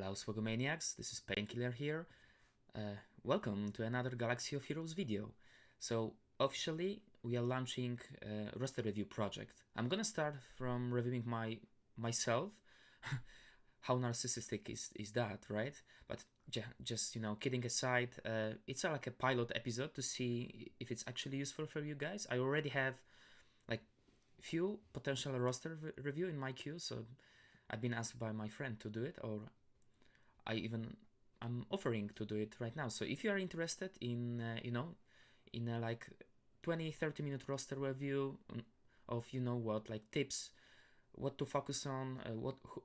Hello Swagomaniacs, this is Painkiller here. Welcome to another Galaxy of Heroes video. So officially we are launching a roster review project. I'm gonna start from reviewing myself. How narcissistic is that, right? But just kidding aside, it's like a pilot episode to see if it's actually useful for you guys. I already have like few potential roster review in my queue, so I've been asked by my friend to do it, or I'm offering to do it right now. So if you are interested in in a like 20-30 minute roster review of like tips, what to focus on,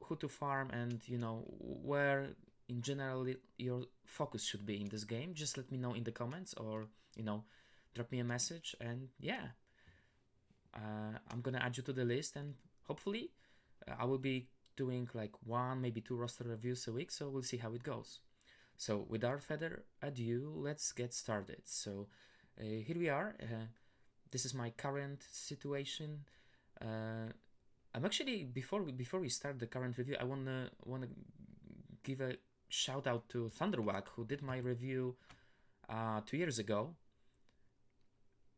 who to farm, and where in general your focus should be in this game, just let me know in the comments, or drop me a message, and yeah, I'm gonna add you to the list, and hopefully I will be doing like one, maybe two roster reviews a week, so we'll see how it goes. So without further ado, let's get started. So here we are. This is my current situation. I'm actually before we start the current review, I wanna give a shout out to Thunder Wack, who did my review 2 years ago.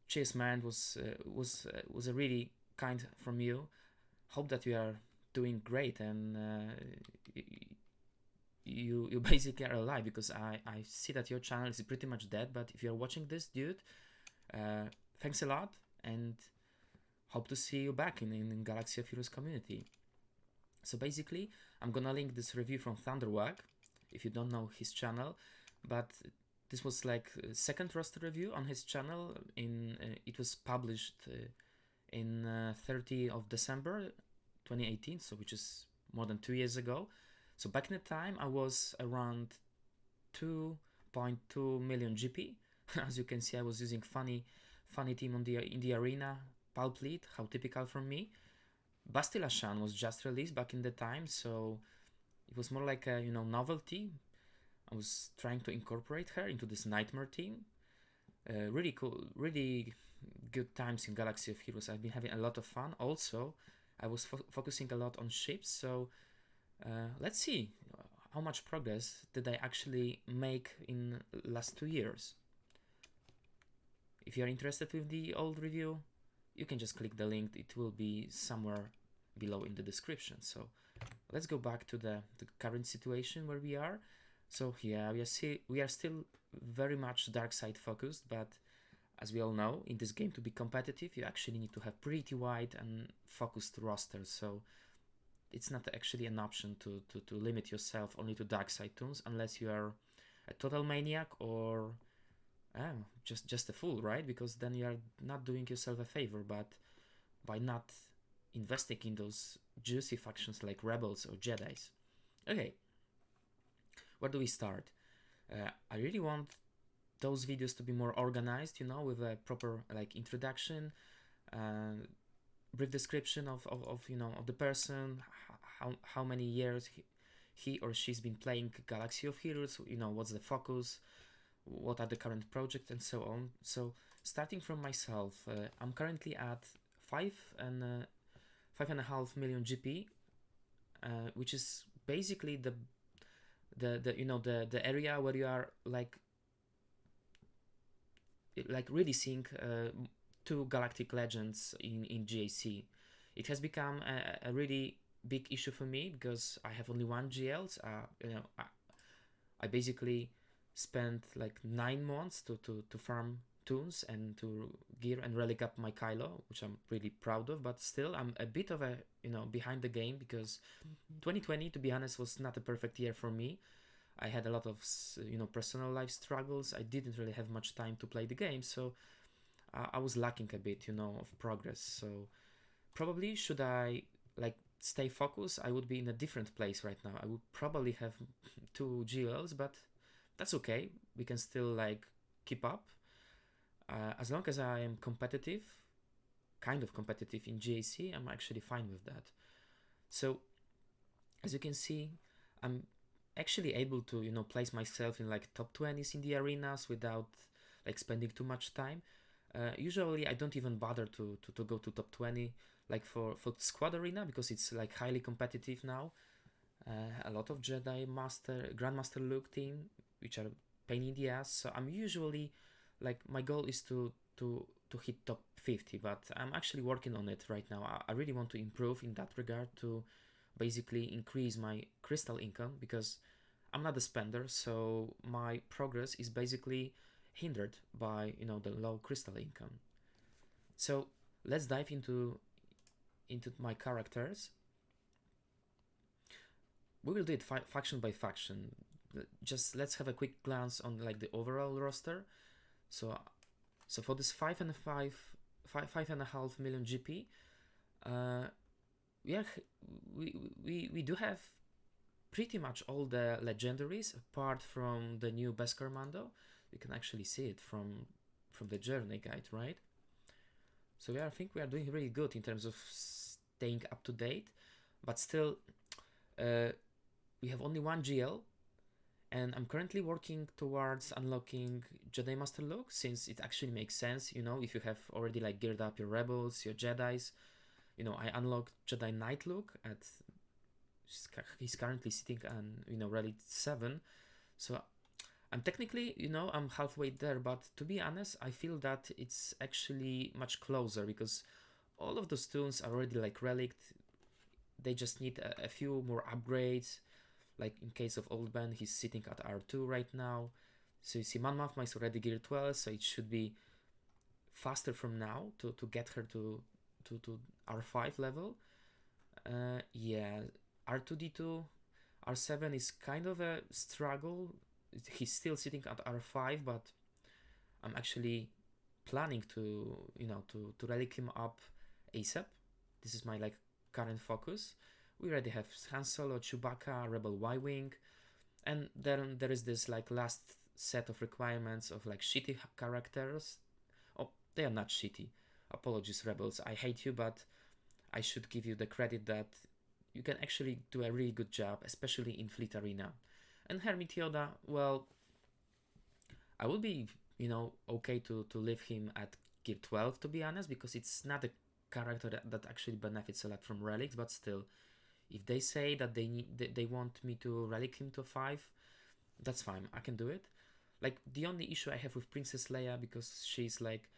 Cheers, man. Was a really kind from you. Hope that you are doing great, and you basically are alive, because I see that your channel is pretty much dead. But if you're watching this, dude, thanks a lot, and hope to see you back in Galaxy of Heroes community. So basically, I'm gonna link this review from Thunder Wack if you don't know his channel, but this was like second roster review on his channel. It was published in 30 of December 2018, so which is more than 2 years ago. So back in the time, I was around 2.2 million GP. As you can see, I was using funny team in the arena, Palpatine, how typical from me. Basti was just released back in the time, so it was more like a novelty. I was trying to incorporate her into this nightmare team. Really cool, really good times in Galaxy of Heroes. I've been having a lot of fun. Also, I was focusing a lot on ships, so let's see how much progress did I actually make in last 2 years. If you're interested with the old review, you can just click the link. It will be somewhere below in the description. So let's go back to the current situation where we are. So yeah, we are still very much dark side focused, but as we all know, in this game, to be competitive, you actually need to have pretty wide and focused rosters. So it's not actually an option to limit yourself only to dark side toons, unless you are a total maniac or just a fool, right? Because then you are not doing yourself a favor, but by not investing in those juicy factions like Rebels or Jedis. Okay, where do we start? I really want those videos to be more organized, with a proper like introduction, brief description of the person, how many years he or she's been playing Galaxy of Heroes, what's the focus, what are the current projects, and so on. So starting from myself, I'm currently at 5.5 million GP, which is basically the area where you are like really seeing two galactic legends in GAC. It has become a really big issue for me, because I have only one GLs. I basically spent like 9 months to farm toons and to gear and relic up my Kylo, which I'm really proud of, but still I'm a bit of a behind the game, because 2020, to be honest, was not a perfect year for me. I had a lot of personal life struggles. I didn't really have much time to play the game, so I was lacking a bit of progress. So probably, should I like stay focused, I would be in a different place right now. I would probably have 2 GLs, but that's okay. We can still like keep up, as long as I am competitive, kind of competitive in GAC. I'm actually fine with that. So as you can see, I'm actually able to place myself in like top 20s in the arenas without like spending too much time. Usually I don't even bother to go to top 20 like for squad arena, because it's like highly competitive now. a lot of Jedi Master, Grandmaster Luke team, which are pain in the ass. So I'm usually like my goal is to hit top 50, but I'm actually working on it right now. I really want to improve in that regard to basically increase my crystal income because I'm not a spender, so my progress is basically hindered by the low crystal income. So let's dive into my characters. We will do it faction by faction. Just let's have a quick glance on like the overall roster. So for this 5.5 million GP, we do have pretty much all the legendaries apart from the new Beskar Mando. You can actually see it from the journey guide, right? So I think we are doing really good in terms of staying up to date, but still we have only one GL, and I'm currently working towards unlocking Jedi Master Luke, since it actually makes sense, if you have already like geared up your rebels, your Jedis. I unlocked Jedi Knight Luke at he's currently sitting on relic 7, so I'm technically I'm halfway there, but to be honest I feel that it's actually much closer because all of those tunes are already like relicked. They just need a few more upgrades. Like in case of Old Ben, he's sitting at R2 right now. So you see Mon Mothma is already gear 12, so it should be faster from now to get her to R5 level. Yeah, R2D2, R7 is kind of a struggle. He's still sitting at R5, but I'm actually planning to relic him up ASAP. This is my like current focus. We already have Han Solo, Chewbacca, Rebel Y-Wing, and then there is this like last set of requirements of like shitty characters. Oh, they are not shitty. Apologies, Rebels. I hate you, but I should give you the credit that you can actually do a really good job, especially in Fleet Arena. And Hermit Yoda, well, I would be, okay to leave him at gear 12, to be honest, because it's not a character that actually benefits a lot from relics, but still, if they say that they want me to relic him to 5, that's fine, I can do it. Like, the only issue I have with Princess Leia, because she's like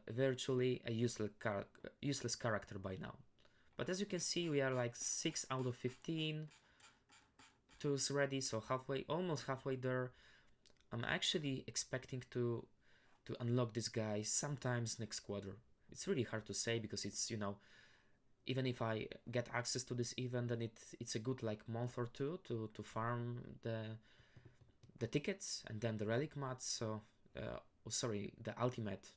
virtually a useless character by now. But as you can see, we are like 6 out of 15 tools ready, so almost halfway there. I'm actually expecting to unlock this guy sometimes next quarter. It's really hard to say because it's even if I get access to this event, then it's a good like month or two to farm the tickets and then the relic mats. So the ultimate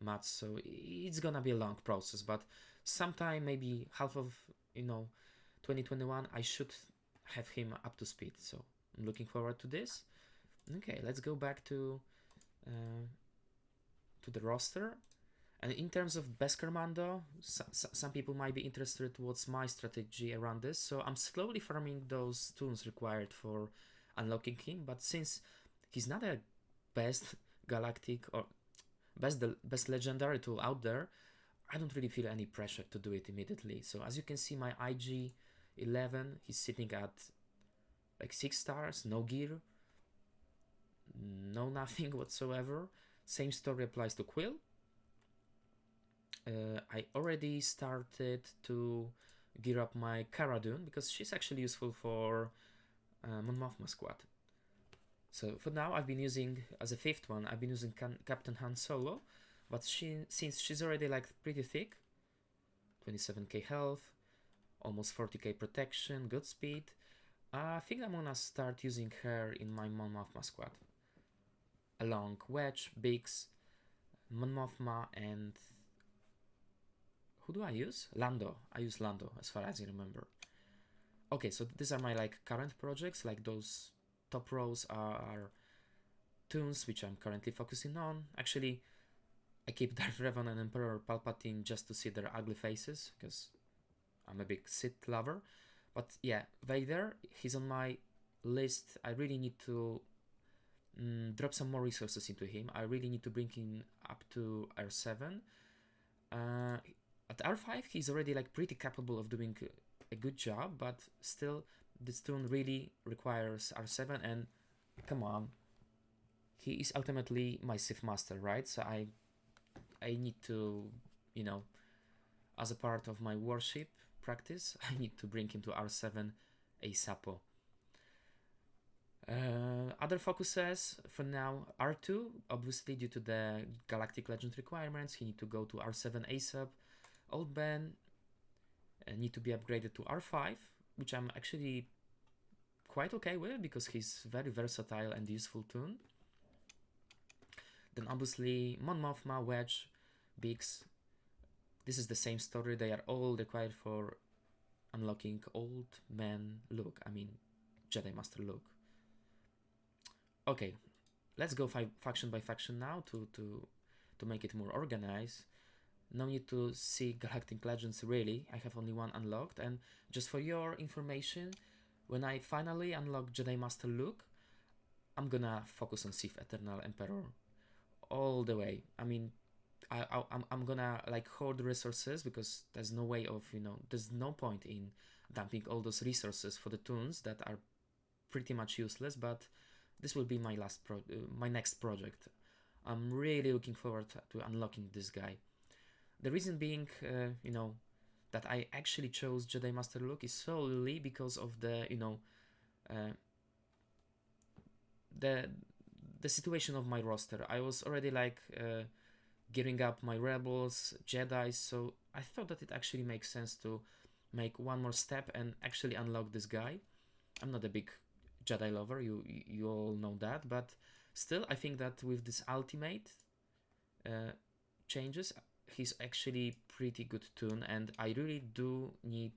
mats. So it's gonna be a long process, but sometime maybe half of 2021 I should have him up to speed. So I'm looking forward to this. Okay, let's go back to the roster. And in terms of Beskar Mando, some people might be interested what's my strategy around this. So I'm slowly farming those tunes required for unlocking him. But since he's not a best galactic or best legendary tool out there, I don't really feel any pressure to do it immediately. So as you can see, my IG 11, he's sitting at like 6 stars, no gear, no nothing whatsoever. Same story applies to Quill. I already started to gear up my Cara Dune because she's actually useful for Mon Mothma squad. So for now, I've been using, as a 5th one, I've been using Captain Han Solo, but since she's already like pretty thick, 27k health, almost 40k protection, good speed, I think I'm gonna start using her in my Mon Mothma squad. Along Wedge, Biggs, Mon Mothma, and who do I use? Lando. I use Lando as far as I remember. Okay, so these are my like current projects. Like those top rows are tunes which I'm currently focusing on. Actually, I keep Darth Revan and Emperor Palpatine just to see their ugly faces because I'm a big Sith lover. But yeah, Vader, he's on my list. I really need to drop some more resources into him. I really need to bring him up to R7. At R5, he's already like pretty capable of doing a good job, but still this toon really requires R7, and come on, he is ultimately my Sith Master, right? So I need to, you know, as a part of my worship practice, I need to bring him to R7 ASAPO. Other focuses for now, R2, obviously due to the Galactic Legend requirements, he need to go to R7 ASAP. Old Ben need to be upgraded to R5, which I'm actually quite okay with because he's very versatile and useful toon. Then obviously Mon Mothma, Wedge, Biggs. This is the same story. They are all required for unlocking Old Man Luke. I mean, Jedi Master Luke. Okay, let's go faction by faction now to make it more organized. No need to see Galactic Legends really. I have only one unlocked, and just for your information, when I finally unlock Jedi Master Luke, I'm gonna focus on Sith Eternal Emperor all the way. I mean, I'm gonna like hoard resources because there's no way of, you know, there's no point in dumping all those resources for the toons that are pretty much useless, but this will be my my next project. I'm really looking forward to unlocking this guy. The reason being, you know, that I actually chose Jedi Master Luke is solely because of the, you know, the situation of my roster. I was already like gearing up my rebels, Jedi, so I thought that it actually makes sense to make one more step and actually unlock this guy. I'm not a big Jedi lover, you all know that, but still I think that with this ultimate changes, he's actually pretty good toon, and I really do need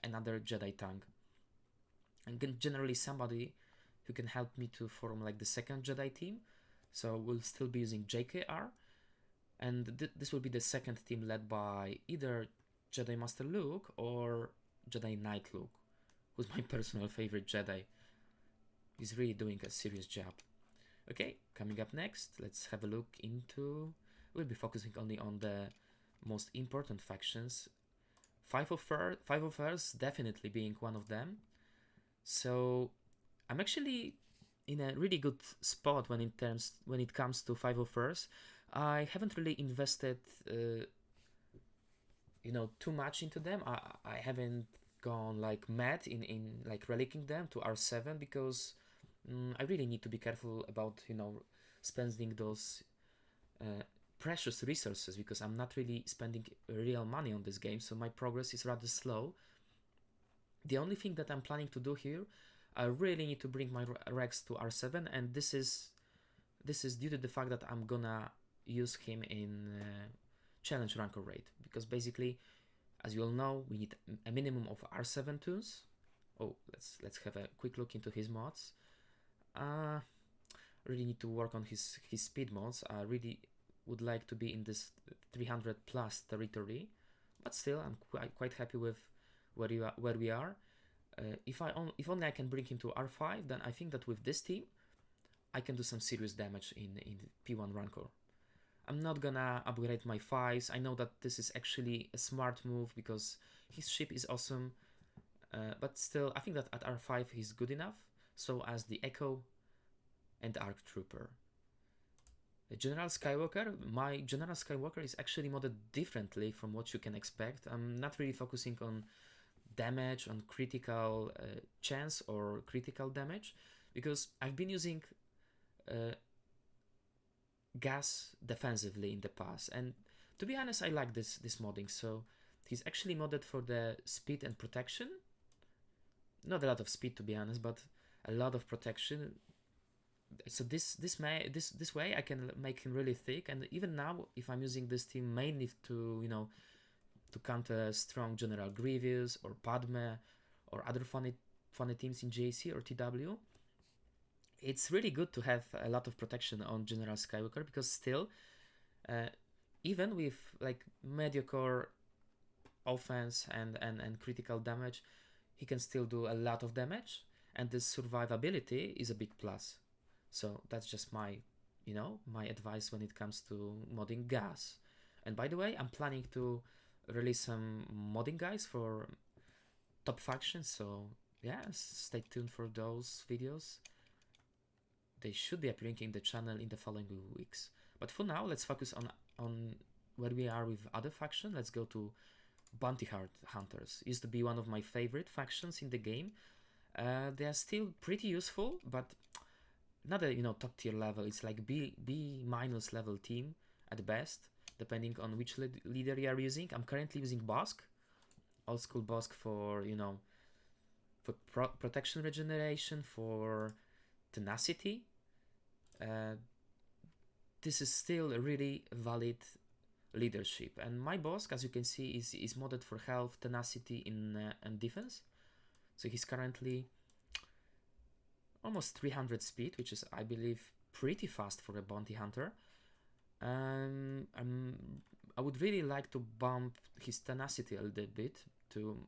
another Jedi tank, and generally somebody who can help me to form like the second Jedi team. So we'll still be using JKR, and this will be the second team led by either Jedi Master Luke or Jedi Knight Luke, who's my personal favorite Jedi. He's really doing a serious job. Okay, coming up next, let's have a look into... We'll be focusing only on the most important factions. Five of Earth definitely being one of them. So I'm actually in a really good spot when it comes to Five of Earth. I haven't really invested, you know, too much into them. I haven't gone like mad in like relicking them to R7 because I really need to be careful about, you know, spending those precious resources, because I'm not really spending real money on this game, so my progress is rather slow. The only thing that I'm planning to do here, I really need to bring my Rex to R7, and this is due to the fact that I'm gonna use him in challenge rancor raid, because basically, as you all know, we need a minimum of R7 toons. Oh, let's have a quick look into his mods. Really need to work on his speed mods. I really would like to be in this 300 plus territory, but still I'm quite happy with where we are. If only I can bring him to R5, then I think that with this team I can do some serious damage in P1 Rancor. I'm not gonna upgrade my Phais. I know that this is actually a smart move because his ship is awesome, but still I think that at R5 he's good enough, so as the Echo and Arc Trooper. General Skywalker, my General Skywalker is actually modded differently from what you can expect. I'm not really focusing on damage, on critical chance or critical damage, because I've been using gas defensively in the past, and to be honest I like this modding. So he's actually modded for the speed and protection. Not a lot of speed, to be honest, but a lot of protection. So this way I can make him really thick, and even now if I'm using this team mainly to, you know, to counter strong General Grievous or Padme or other funny teams in JC or TW, it's really good to have a lot of protection on General Skywalker, because still even with like mediocre offense and critical damage, he can still do a lot of damage, and the survivability is a big plus. So that's just my, you know, my advice when it comes to modding gas. And by the way, I'm planning to release some modding guides for top factions. So yeah, stay tuned for those videos. They should be appearing in the channel in the following weeks. But for now, let's focus on where we are with other faction. Let's go to Bounty Hunters. Used to be one of my favorite factions in the game. They are still pretty useful, but not a top tier level. It's like B minus level team at best, depending on which leader you are using. I'm currently using Bosk, old school Bosk for for protection regeneration, for tenacity. This is still a really valid leadership, and my Bosk, as you can see, is modded for health, tenacity, and defense. So he's currently almost 300 speed, which is, I believe, pretty fast for a bounty hunter. I would really like to bump his tenacity a little bit to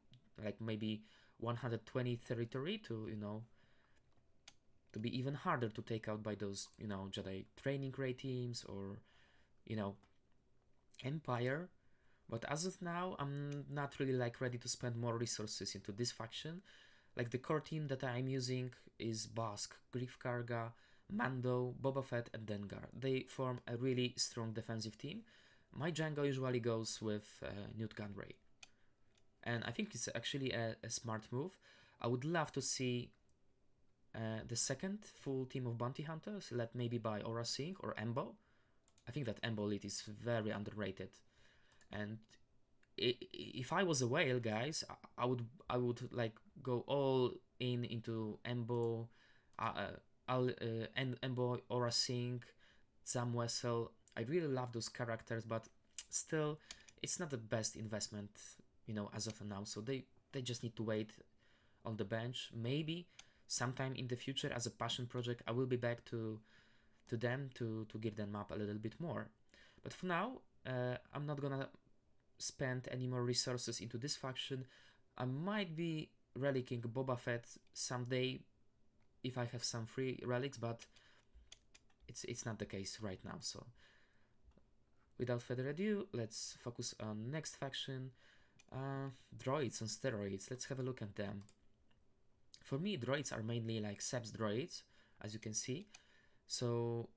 like maybe 120 territory to to be even harder to take out by those Jedi training raid teams or Empire. But as of now, I'm not really like ready to spend more resources into this faction. Like the core team that I'm using is Bosk, Grief Karga, Mando, Boba Fett, and Dengar. They form a really strong defensive team. My Django usually goes with Newt Gunray, and I think it's actually a smart move. I would love to see the second full team of bounty hunters, led maybe by Aura Singh or Embo. I think that Embo lead is very underrated, and if I was a whale, guys, I would like go all into Embo, Embo, Aura Singh, Zam Wessel. I really love those characters, but still, it's not the best investment, as of now. So they just need to wait on the bench. Maybe sometime in the future, as a passion project, I will be back to them to gear them up a little bit more. But for now, I'm not gonna spend any more resources into this faction. I might be relicking Boba Fett someday if I have some free relics, but it's not the case right now. So without further ado, let's focus on next faction. Droids on steroids. Let's have a look at them. For me, droids are mainly like Seb's droids, as you can see. So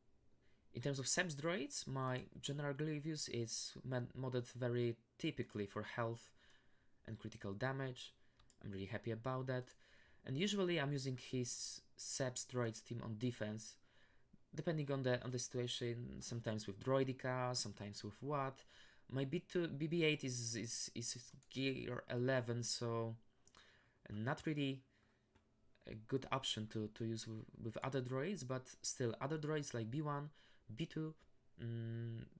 in terms of Seb's droids, my General Grievous is modded very typically for health and critical damage. I'm really happy about that. And usually I'm using his Seb's droids team on defense, depending on the situation. Sometimes with Droidica, sometimes with what. My BB-8 is gear 11, so not really a good option to use with other droids, but still other droids like B1, B2,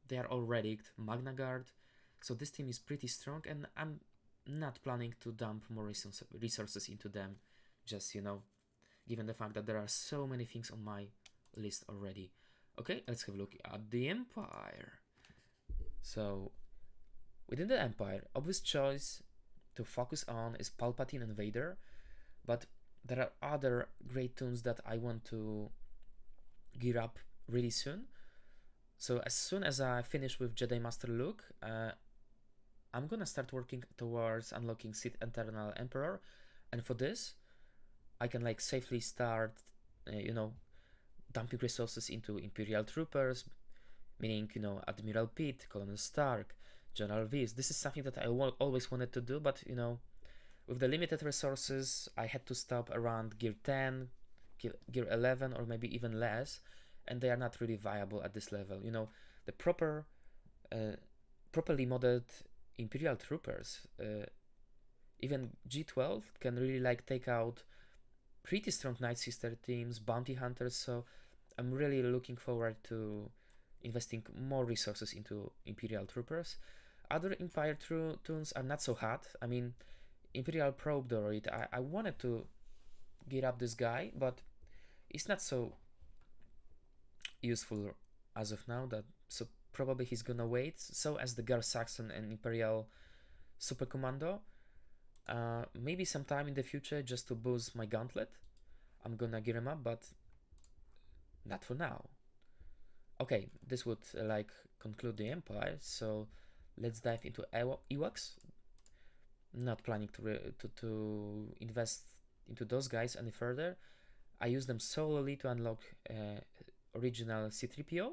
they are all relicked, Magna Guard, so this team is pretty strong, and I'm not planning to dump more resources into them, just given the fact that there are so many things on my list already. Okay, let's have a look at the Empire. So within the Empire, obvious choice to focus on is Palpatine and Vader, but there are other great tunes that I want to gear up really soon. So as soon as I finish with Jedi Master Luke, I'm gonna start working towards unlocking Sith Eternal Emperor, and for this, I can like safely start, dumping resources into Imperial Troopers, meaning Admiral Pitt, Colonel Stark, General Viz. This is something that I always wanted to do, but with the limited resources, I had to stop around gear 10, gear 11, or maybe even less, and they are not really viable at this level. The properly modded Imperial Troopers, even G12 can really like take out pretty strong Night Sister teams, bounty hunters, so I'm really looking forward to investing more resources into Imperial Troopers. Other Empire tunes are not so hot. I mean, Imperial Probe Droid, I wanted to gear up this guy, but it's not so useful as of now, so probably he's gonna wait. So as the Gar Saxon and Imperial Super Commando. Maybe sometime in the future, just to boost my gauntlet, I'm gonna gear him up, but not for now. Okay, this would like conclude the Empire, so let's dive into Ewoks. not planning to invest into those guys any further. I use them solely to unlock original C-3PO,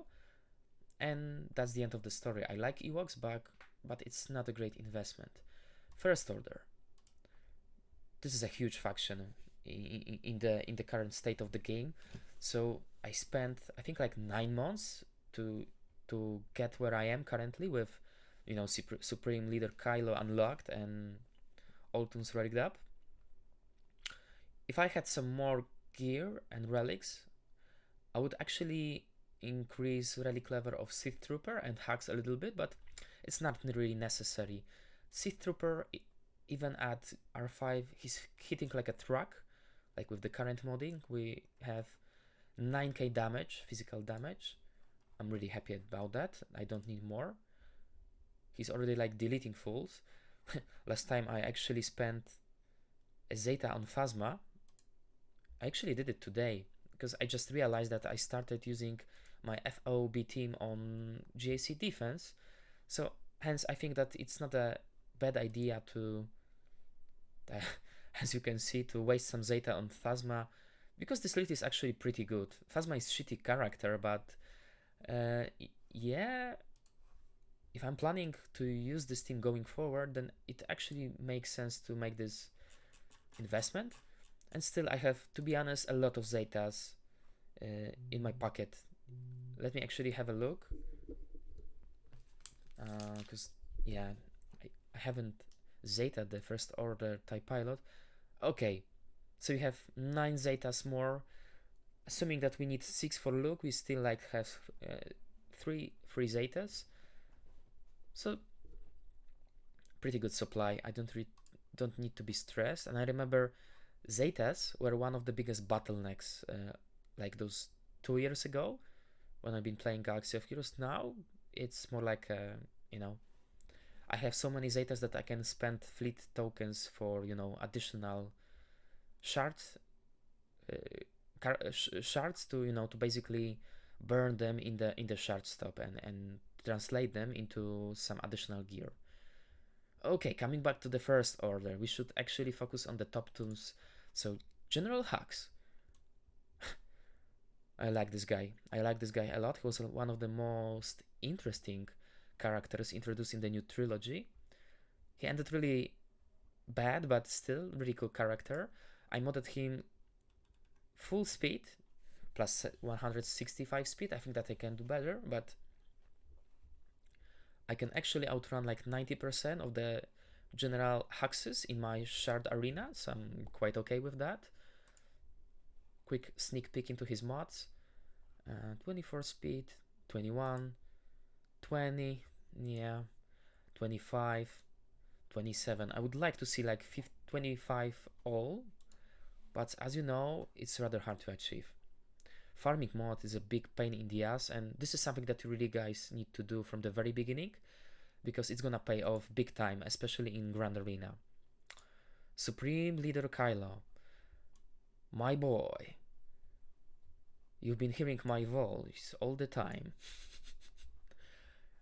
and that's the end of the story. I like Ewoks, but it's not a great investment. First Order. This is a huge faction in the current state of the game. So I spent, I think, like 9 months to get where I am currently with, you know, Supreme Leader Kylo unlocked and all tunes relicked up. If I had some more gear and relics, I would actually increase relic level of Sith Trooper and Hux a little bit, but it's not really necessary. Sith Trooper, even at R5, he's hitting like a truck. Like with the current modding, we have 9k damage, physical damage. I'm really happy about that. I don't need more. He's already like deleting fools. Last time I actually spent a Zeta on Phasma. I actually did it today because I just realized that I started using my FOB team on GAC defense. So hence I think that it's not a bad idea to, as you can see, to waste some Zeta on Phasma, because this list is actually pretty good. Phasma is shitty character, but yeah, if I'm planning to use this team going forward, then it actually makes sense to make this investment. And still, I have, to be honest, a lot of Zetas in my pocket. Let me actually have a look, because yeah, I haven't Zeta the First Order TIE Pilot. Okay, so we have 9 Zetas more. Assuming that we need 6 for Luke, we still like have 3 free Zetas. So pretty good supply. I don't need to be stressed. And I remember Zetas were one of the biggest bottlenecks, like those 2 years ago when I've been playing Galaxy of Heroes. Now it's more like, you know, I have so many Zetas that I can spend fleet tokens for, you know, additional shards, shards to, you know, to basically burn them in the shard stop and translate them into some additional gear. Okay, coming back to the First Order, we should actually focus on the top tunes. So General Hux. I like this guy. I like this guy a lot. He was one of the most interesting characters introduced in the new trilogy. He ended really bad, but still really cool character. I modded him full speed plus 165 speed. I think that I can do better, but I can actually outrun like 90% of the general Huxes in my shard arena, so I'm quite okay with that. Quick sneak peek into his mods. 24 speed, 21, 20, yeah, 25, 27. I would like to see like 25 all, but as you know, it's rather hard to achieve. Farming mod is a big pain in the ass, and this is something that you really guys need to do from the very beginning, because it's gonna pay off big time, especially in Grand Arena. Supreme Leader Kylo, my boy. You've been hearing my voice all the time.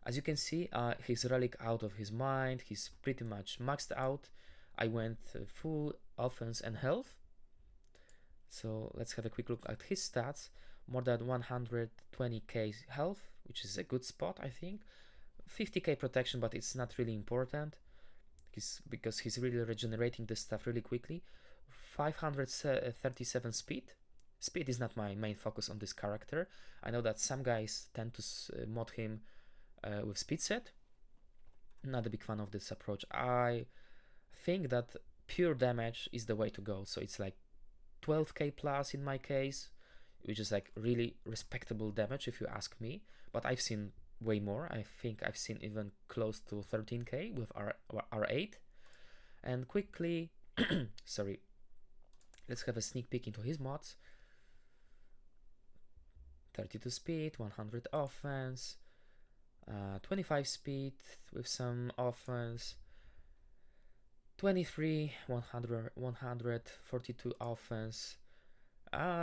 As you can see, his relic out of his mind. He's pretty much maxed out. I went full offense and health. So let's have a quick look at his stats. More than 120k health, which is a good spot, I think. 50k protection, but it's not really important, because he's really regenerating this stuff really quickly. 537 speed. Speed is not my main focus on this character. I know that some guys tend to mod him with speed set. Not a big fan of this approach. I think that pure damage is the way to go. So it's like 12k plus in my case, which is like really respectable damage if you ask me. But I've seen way more. I think I've seen even close to 13k with R8. And quickly, sorry, let's have a sneak peek into his mods. 32 speed, 100 offense, 25 speed with some offense, 23, 142 offense.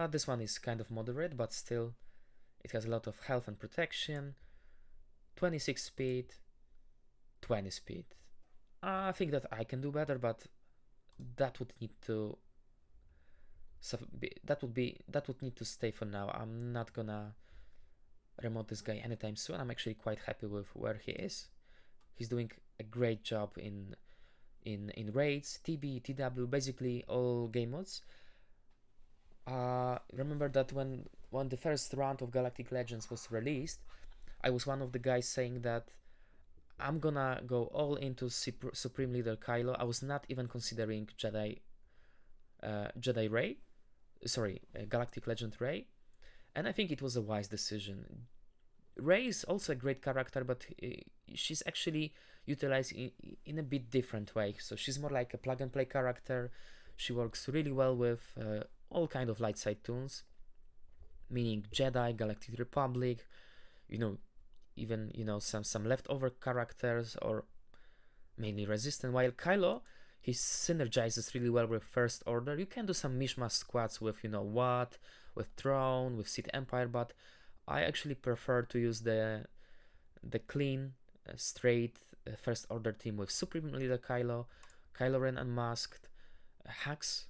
This one is kind of moderate, but still it has a lot of health and protection. 26 speed, 20 speed. I think that I can do better, but that would need to that would need to stay for now. I'm not gonna remote this guy anytime soon. I'm actually quite happy with where he is. He's doing a great job in raids, TB, TW, basically all game modes. Remember that when the first round of Galactic Legends was released, I was one of the guys saying that I'm gonna go all into Supreme Leader Kylo. I was not even considering Jedi Ray, sorry, Galactic Legend Ray, and I think it was a wise decision. Ray is also a great character, but she's actually utilized in a bit different way. So she's more like a plug and play character. She works really well with all kind of light side tunes, meaning Jedi, Galactic Republic, even some leftover characters, or mainly Resistance. While Kylo, he synergizes really well with First Order. You can do some mishmash squads with what, with Throne, with Sith Empire, but I actually prefer to use the clean, straight First Order team with Supreme Leader Kylo, Kylo Ren Unmasked, Hux,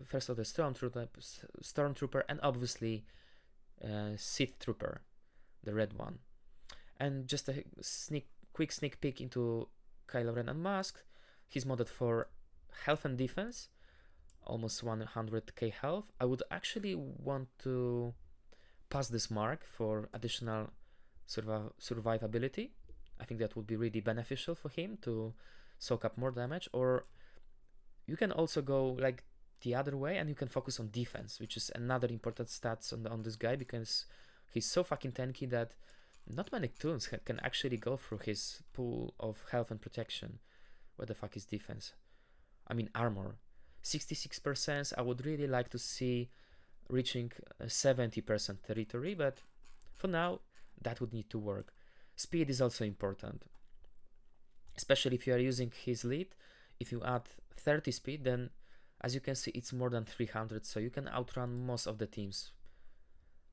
First Order Stormtrooper, and obviously Sith Trooper, the red one. And just a quick sneak peek into Kylo Ren Unmasked. He's modded for health and defense, almost 100k health. I would actually want to pass this mark for additional survivability. I think that would be really beneficial for him to soak up more damage. Or you can also go like the other way and you can focus on defense, which is another important stats on this guy, because he's so fucking tanky that not many tunes can actually go through his pool of health and protection. Where the fuck is defense? I mean armor. 66%, I would really like to see reaching 70% territory, but for now that would need to work. Speed is also important, especially if you are using his lead. If you add 30 speed, then as you can see it's more than 300, so you can outrun most of the teams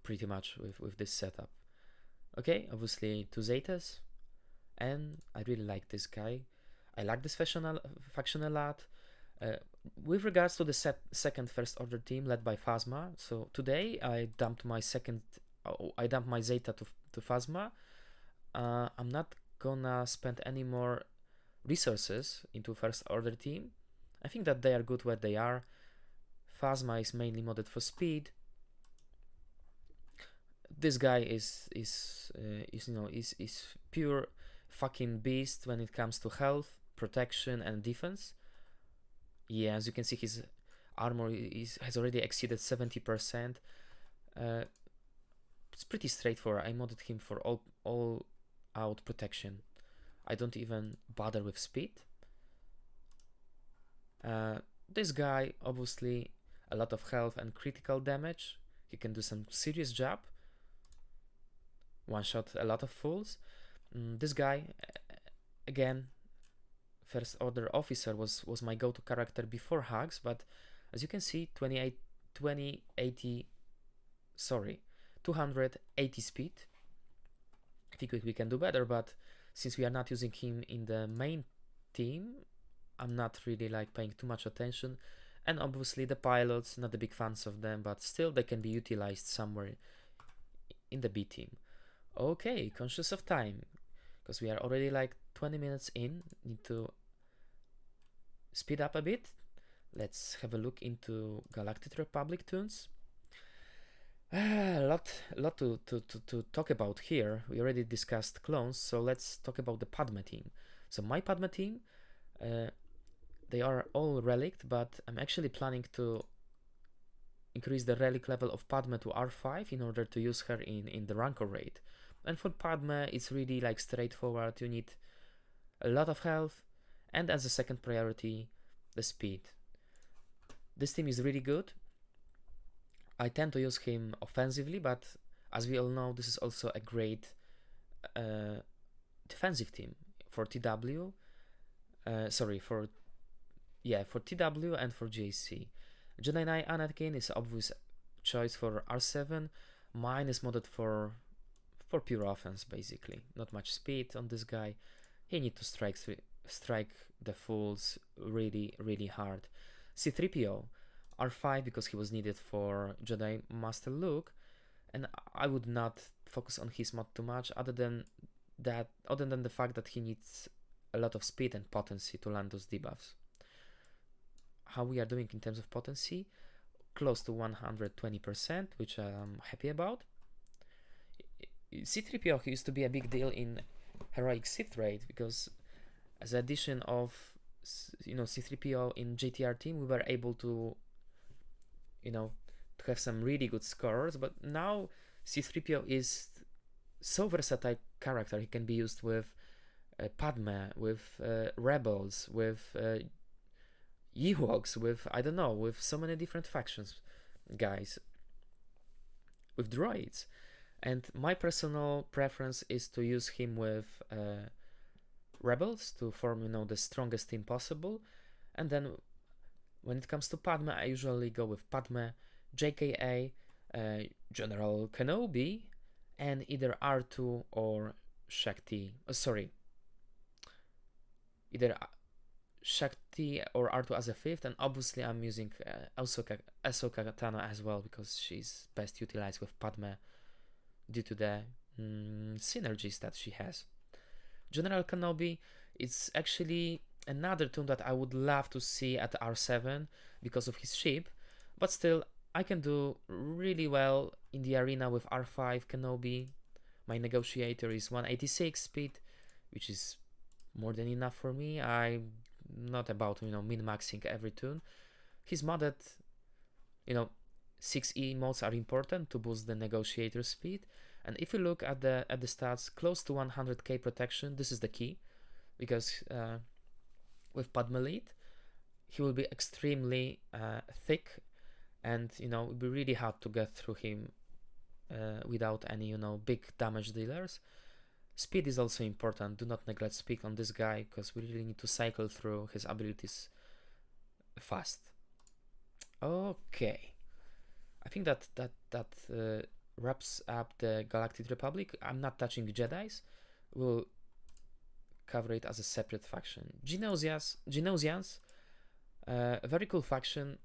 pretty much with this setup. Okay, obviously 2 Zetas, and I really like this guy. I like this faction a lot. With regards to the second First Order team led by Phasma, so today I dumped my Zeta to Phasma. I'm not gonna spend any more resources into First Order team. I think that they are good where they are. Phasma is mainly modded for speed. This guy is pure fucking beast when it comes to health, protection, and defense. Yeah, as you can see, his armor has already exceeded 70%. It's pretty straightforward. I modded him for all out protection. I don't even bother with speed. This guy, obviously, a lot of health and critical damage. He can do some serious job. One shot a lot of fools. This guy, again, First Order officer was my go-to character before Hugs, but as you can see, 280 speed. I think we can do better, but since we are not using him in the main team, I'm not really like paying too much attention. And obviously the pilots, not the big fans of them, but still they can be utilized somewhere in the B team. Okay, conscious of time, because we are already like 20 minutes in. Need to speed up a bit. Let's have a look into Galactic Republic tunes. A lot to talk about here. We already discussed clones, so let's talk about the Padme team. So my Padme team, they are all relict, but I'm actually planning to increase the relic level of Padme to R5 in order to use her in the Rancor raid. And for Padme, it's really like straightforward. You need a lot of health, and as a second priority, the speed. This team is really good. I tend to use him offensively, but as we all know, this is also a great defensive team for TW. For TW and for JC. Jedi Knight Anakin is obvious choice for R7. Mine is modded for pure offense, basically. Not much speed on this guy. He needs to strike strike the fools really, really hard. C-3PO, R5 because he was needed for Jedi Master Luke, and I would not focus on his mod too much, other than the fact that he needs a lot of speed and potency to land those debuffs. How we are doing in terms of potency? Close to 120%, which I'm happy about. C-3PO used to be a big deal in Heroic Sith Raid because as an addition of C-3PO in JTR team, we were able to to have some really good scores. But now C-3PO is so versatile character. He can be used with Padme, with Rebels, with Ewoks, with with so many different factions, guys, with droids. And my personal preference is to use him with Rebels to form the strongest team possible. And then when it comes to Padme, I usually go with Padme, JKA, General Kenobi, and either R2 or Shakti. Either Shakti or R2 as a fifth, and obviously I'm using Ahsoka Tano as well because she's best utilized with Padme due to the synergies that she has. General Kenobi is actually another toon that I would love to see at R7 because of his ship, but still I can do really well in the arena with R5 Kenobi. My negotiator is 186 speed, which is more than enough for me. I'm not about min-maxing every toon. His modded 6E mods are important to boost the negotiator speed, and if you look at the stats, close to 100k protection, this is the key, because with Padme lead he will be extremely thick, and it will be really hard to get through him without any big damage dealers. Speed is also important. Do not neglect speed on this guy because we really need to cycle through his abilities fast. Okay, I think that wraps up the Galactic Republic. I'm not touching Jedis. We'll cover it as a separate faction. Genosians, a very cool faction.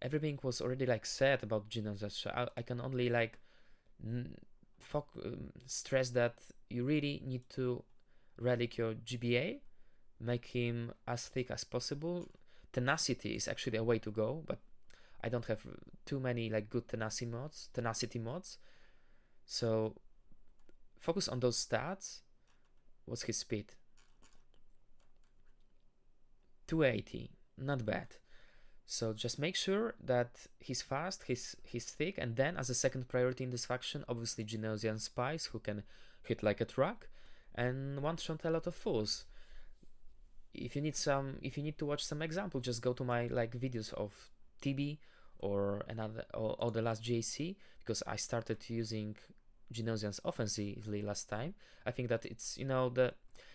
Everything was already said about Genosians, so I can only stress that you really need to relic your GBA, make him as thick as possible. Tenacity is actually a way to go, but I don't have too many good tenacity mods, so focus on those stats. What's his speed? 280, not bad. So just make sure that he's fast, he's thick, and then as a second priority in this faction, obviously Genosian spies who can hit like a truck and one-shot a lot of fools. If you need to watch some example, just go to my videos of TB or the last JC, because I started using Genosians offensively last time. I think that it's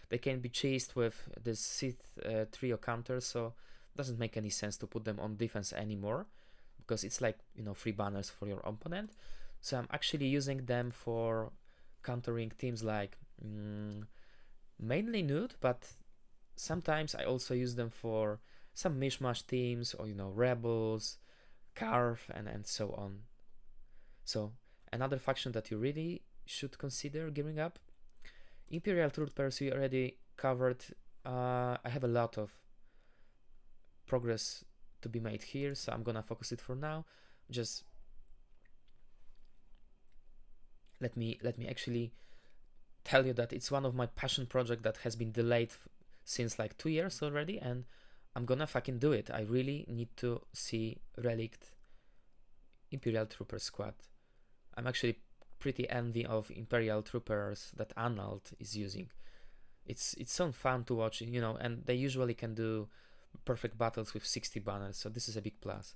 they can be chased with this Sith trio counter, so doesn't make any sense to put them on defense anymore, because it's free banners for your opponent. So I'm actually using them for countering teams mainly Nude, but sometimes I also use them for some mishmash teams or Rebels, Carve, and so on. So another faction that you really should consider gearing up, Imperial Troopers, we already covered. I have a lot of progress to be made here, so I'm gonna focus it for now. Just let me actually tell you that it's one of my passion project that has been delayed since 2 years already, and I'm gonna fucking do it. I really need to see relict Imperial Trooper squad. I'm actually pretty envy of Imperial Troopers that Arnold is using. It's so fun to watch, and they usually can do perfect battles with 60 banners, so this is a big plus.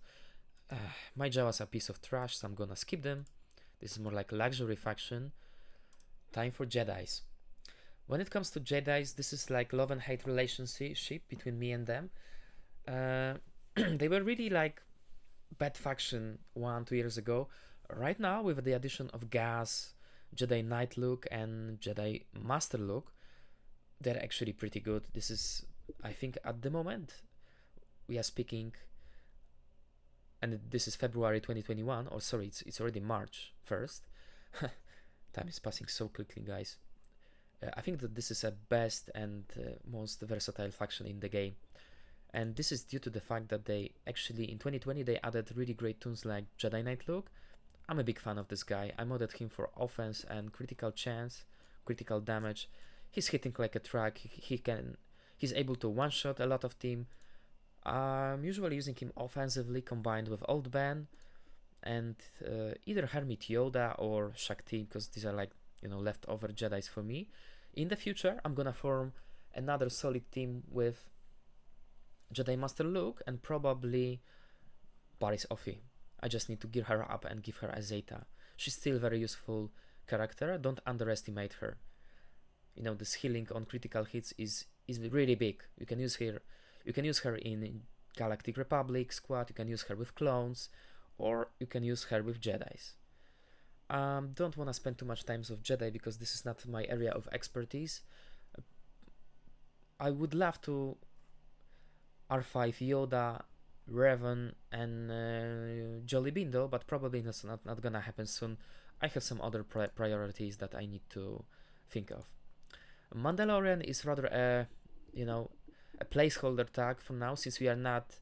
My Jawas are a piece of trash, so I'm gonna skip them. This is more like luxury faction. Time for Jedis. When it comes to Jedis, this is love and hate relationship between me and them. They were really bad faction 1-2 years ago. Right now, with the addition of Gas, Jedi Knight Luke, and Jedi Master Luke, they're actually pretty good. This is, I think, at the moment we are speaking, and this is February 2021, or sorry, it's already March 1st. Time is passing so quickly, guys. I think that this is a best and most versatile faction in the game, and this is due to the fact that they actually in 2020 they added really great tunes like Jedi Knight look. I'm a big fan of this guy. I modded him for offense and critical chance, critical damage. He's hitting like a truck. He's able to one-shot a lot of team. I'm usually using him offensively combined with Old Ben and either Hermit Yoda or Shakti, because these are like, you know, leftover Jedis for me. In the future, I'm gonna form another solid team with Jedi Master Luke and probably Paris Offie. I just need to gear her up and give her a Zeta. She's still a very useful character. Don't underestimate her. You know, this healing on critical hits is really big. You can use her in Galactic Republic squad. You can use her with clones, or you can use her with Jedis. Don't want to spend too much time with Jedi because this is not my area of expertise. I would love to R5 Yoda, Revan, and Jolly Bindo, but probably that's not gonna happen soon. I have some other priorities that I need to think of. Mandalorian is rather a placeholder tag for now, since we are not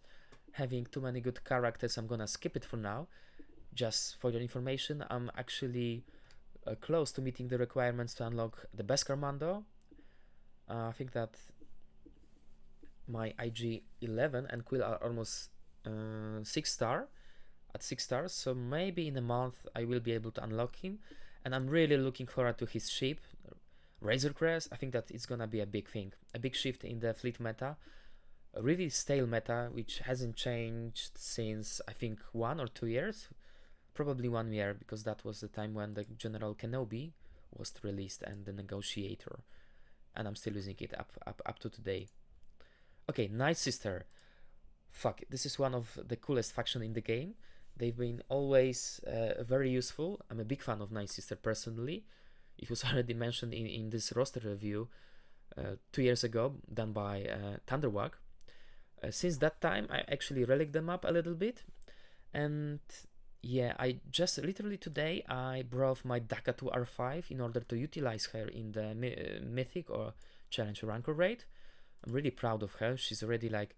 having too many good characters. I'm gonna skip it for now. Just for your information, I'm actually close to meeting the requirements to unlock the Beskar Mando. I think that my IG 11 and Quill are almost 6 stars, so maybe in a month I will be able to unlock him, and I'm really looking forward to his ship, Razor Crest. I think that it's gonna be a big thing, a big shift in the fleet meta, a really stale meta which hasn't changed since I think 1 or 2 years, probably 1 year, because that was the time when the General Kenobi was released and the Negotiator, and I'm still using it up to today. Okay, Night Sister. Fuck, this is one of the coolest faction in the game. They've been always very useful. I'm a big fan of Night Sister personally. It was already mentioned in this roster review 2 years ago, done by Thunder Wack. Since that time, I actually relic them up a little bit. And yeah, I just literally today, I brought my Daka to R5 in order to utilize her in the Mythic or Challenge Rancor raid. I'm really proud of her. She's already like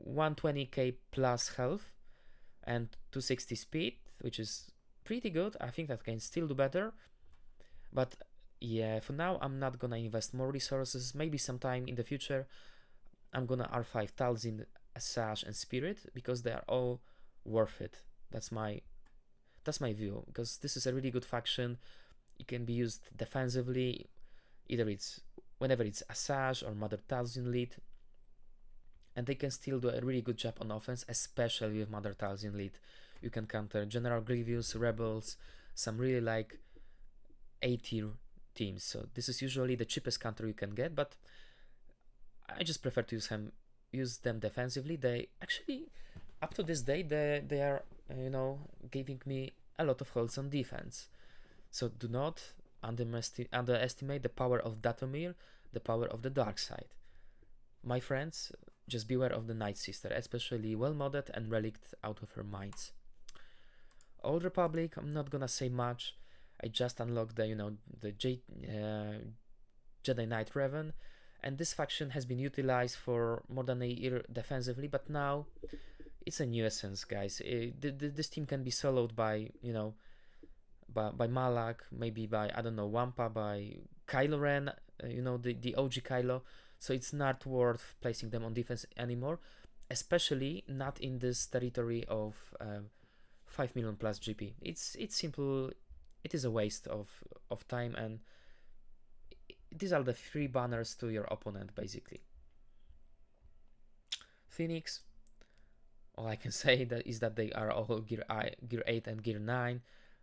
120k plus health and 260 speed, which is pretty good. I think that can still do better, but yeah, for now I'm not gonna invest more resources. Maybe sometime in the future I'm gonna R5 Talzin, Asajj and Spirit, because they are all worth it. That's my view, because this is a really good faction. It can be used defensively, either whenever it's Asajj or Mother Talzin lead, and they can still do a really good job on offense, especially with Mother Talzin lead. You can counter General Grievous, Rebels, some really like A-tier teams. So this is usually the cheapest counter you can get, but I just prefer to use them defensively. They actually, up to this day, they are giving me a lot of holds on defense. So do not underestimate the power of Datomir, the power of the dark side. My friends, just beware of the Night Sister, especially well modded and relicked out of her minds. Old Republic, I'm not gonna say much. I just unlocked the Jedi Knight Revan, and this faction has been utilized for more than a year defensively, but now it's a nuisance, guys. This team can be soloed by by Malak, maybe by, I don't know, Wampa, by Kylo Ren, the OG Kylo. So it's not worth placing them on defense anymore, especially not in this territory of 5 million plus GP. It's simple. It is a waste of time, and these are the free banners to your opponent, basically. Phoenix, all I can say is that they are all gear 8 and gear 9.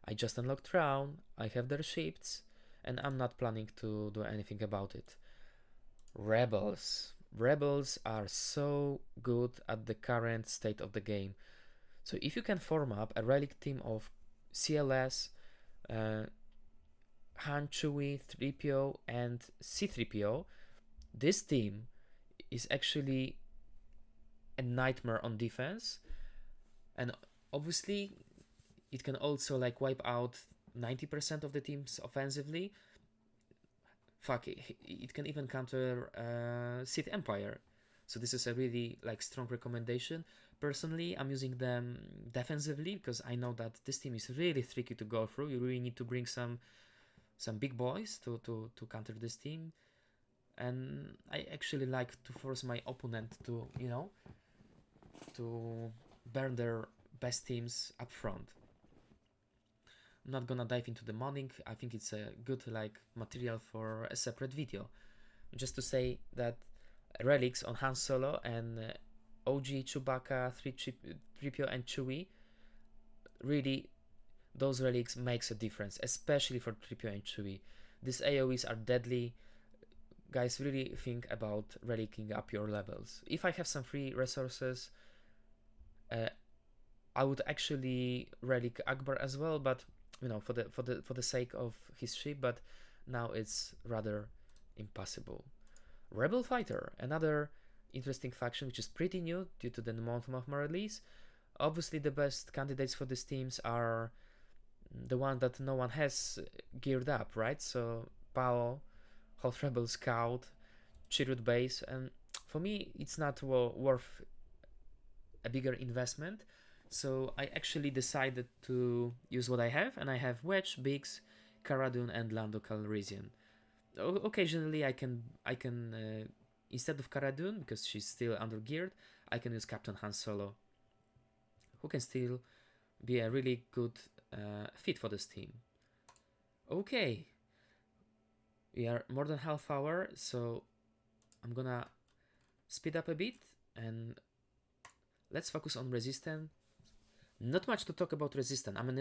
I just unlocked Thrawn, I have their ships, and I'm not planning to do anything about it. Rebels are so good at the current state of the game. So if you can form up a relic team of CLS, Han, Chewie, 3PO, and C3PO, this team is actually a nightmare on defense, and obviously it can also like wipe out 90% of the teams offensively. Fuck, it can even counter Sith Empire. So this is a really like strong recommendation. Personally, I'm using them defensively because I know that this team is really tricky to go through. You really need to bring some big boys to counter this team. And I actually like to force my opponent to, you know, to burn their best teams up front. I'm not gonna dive into the modding. I think it's a good like material for a separate video. Just to say that relics on Han Solo and OG Chewbacca, 3PO and Chewie, really those relics makes a difference, especially for 3PO and Chewie. These AoEs are deadly. Guys, really think about relicking up your levels. If I have some free resources, I would actually relic Akbar as well, but you know, for the sake of his ship. But now it's rather impossible. Rebel Fighter, another interesting faction which is pretty new due to the month of release. Obviously, the best candidates for these teams are the one that no one has geared up, right? So Pao, Hot Rebel Scout, Chirrut Base, and for me, it's not worth a bigger investment. So I actually decided to use what I have, and I have Wedge, Biggs, Cara Dune, and Lando Calrissian. Occasionally, I can instead of Cara Dune, because she's still under geared, I can use Captain Han Solo, who can still be a really good fit for this team. Okay, we are more than half hour, so I'm gonna speed up a bit and let's focus on Resistance. Not much to talk about Resistance. I'm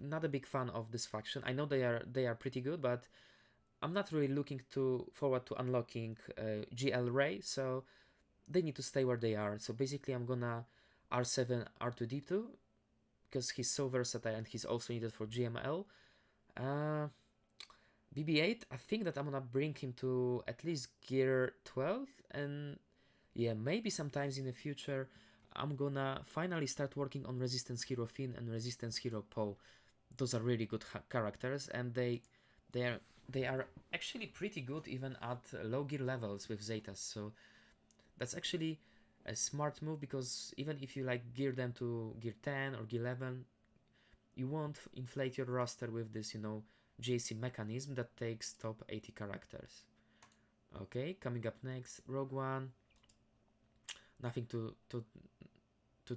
not a big fan of this faction. I know they are pretty good, but I'm not really looking forward to unlocking GL Ray, so they need to stay where they are. So basically, I'm gonna R7 R2D2 because he's so versatile and he's also needed for GML. BB8, I think that I'm gonna bring him to at least gear 12, and yeah, maybe sometimes in the future I'm gonna finally start working on Resistance Hero Finn and Resistance Hero Poe. Those are really good characters, and they are actually pretty good even at low gear levels with Zetas. So that's actually a smart move, because even if you like gear them to gear 10 or gear 11, you won't inflate your roster with this, you know, JC mechanism that takes top 80 characters. Okay, coming up next, Rogue One. Nothing to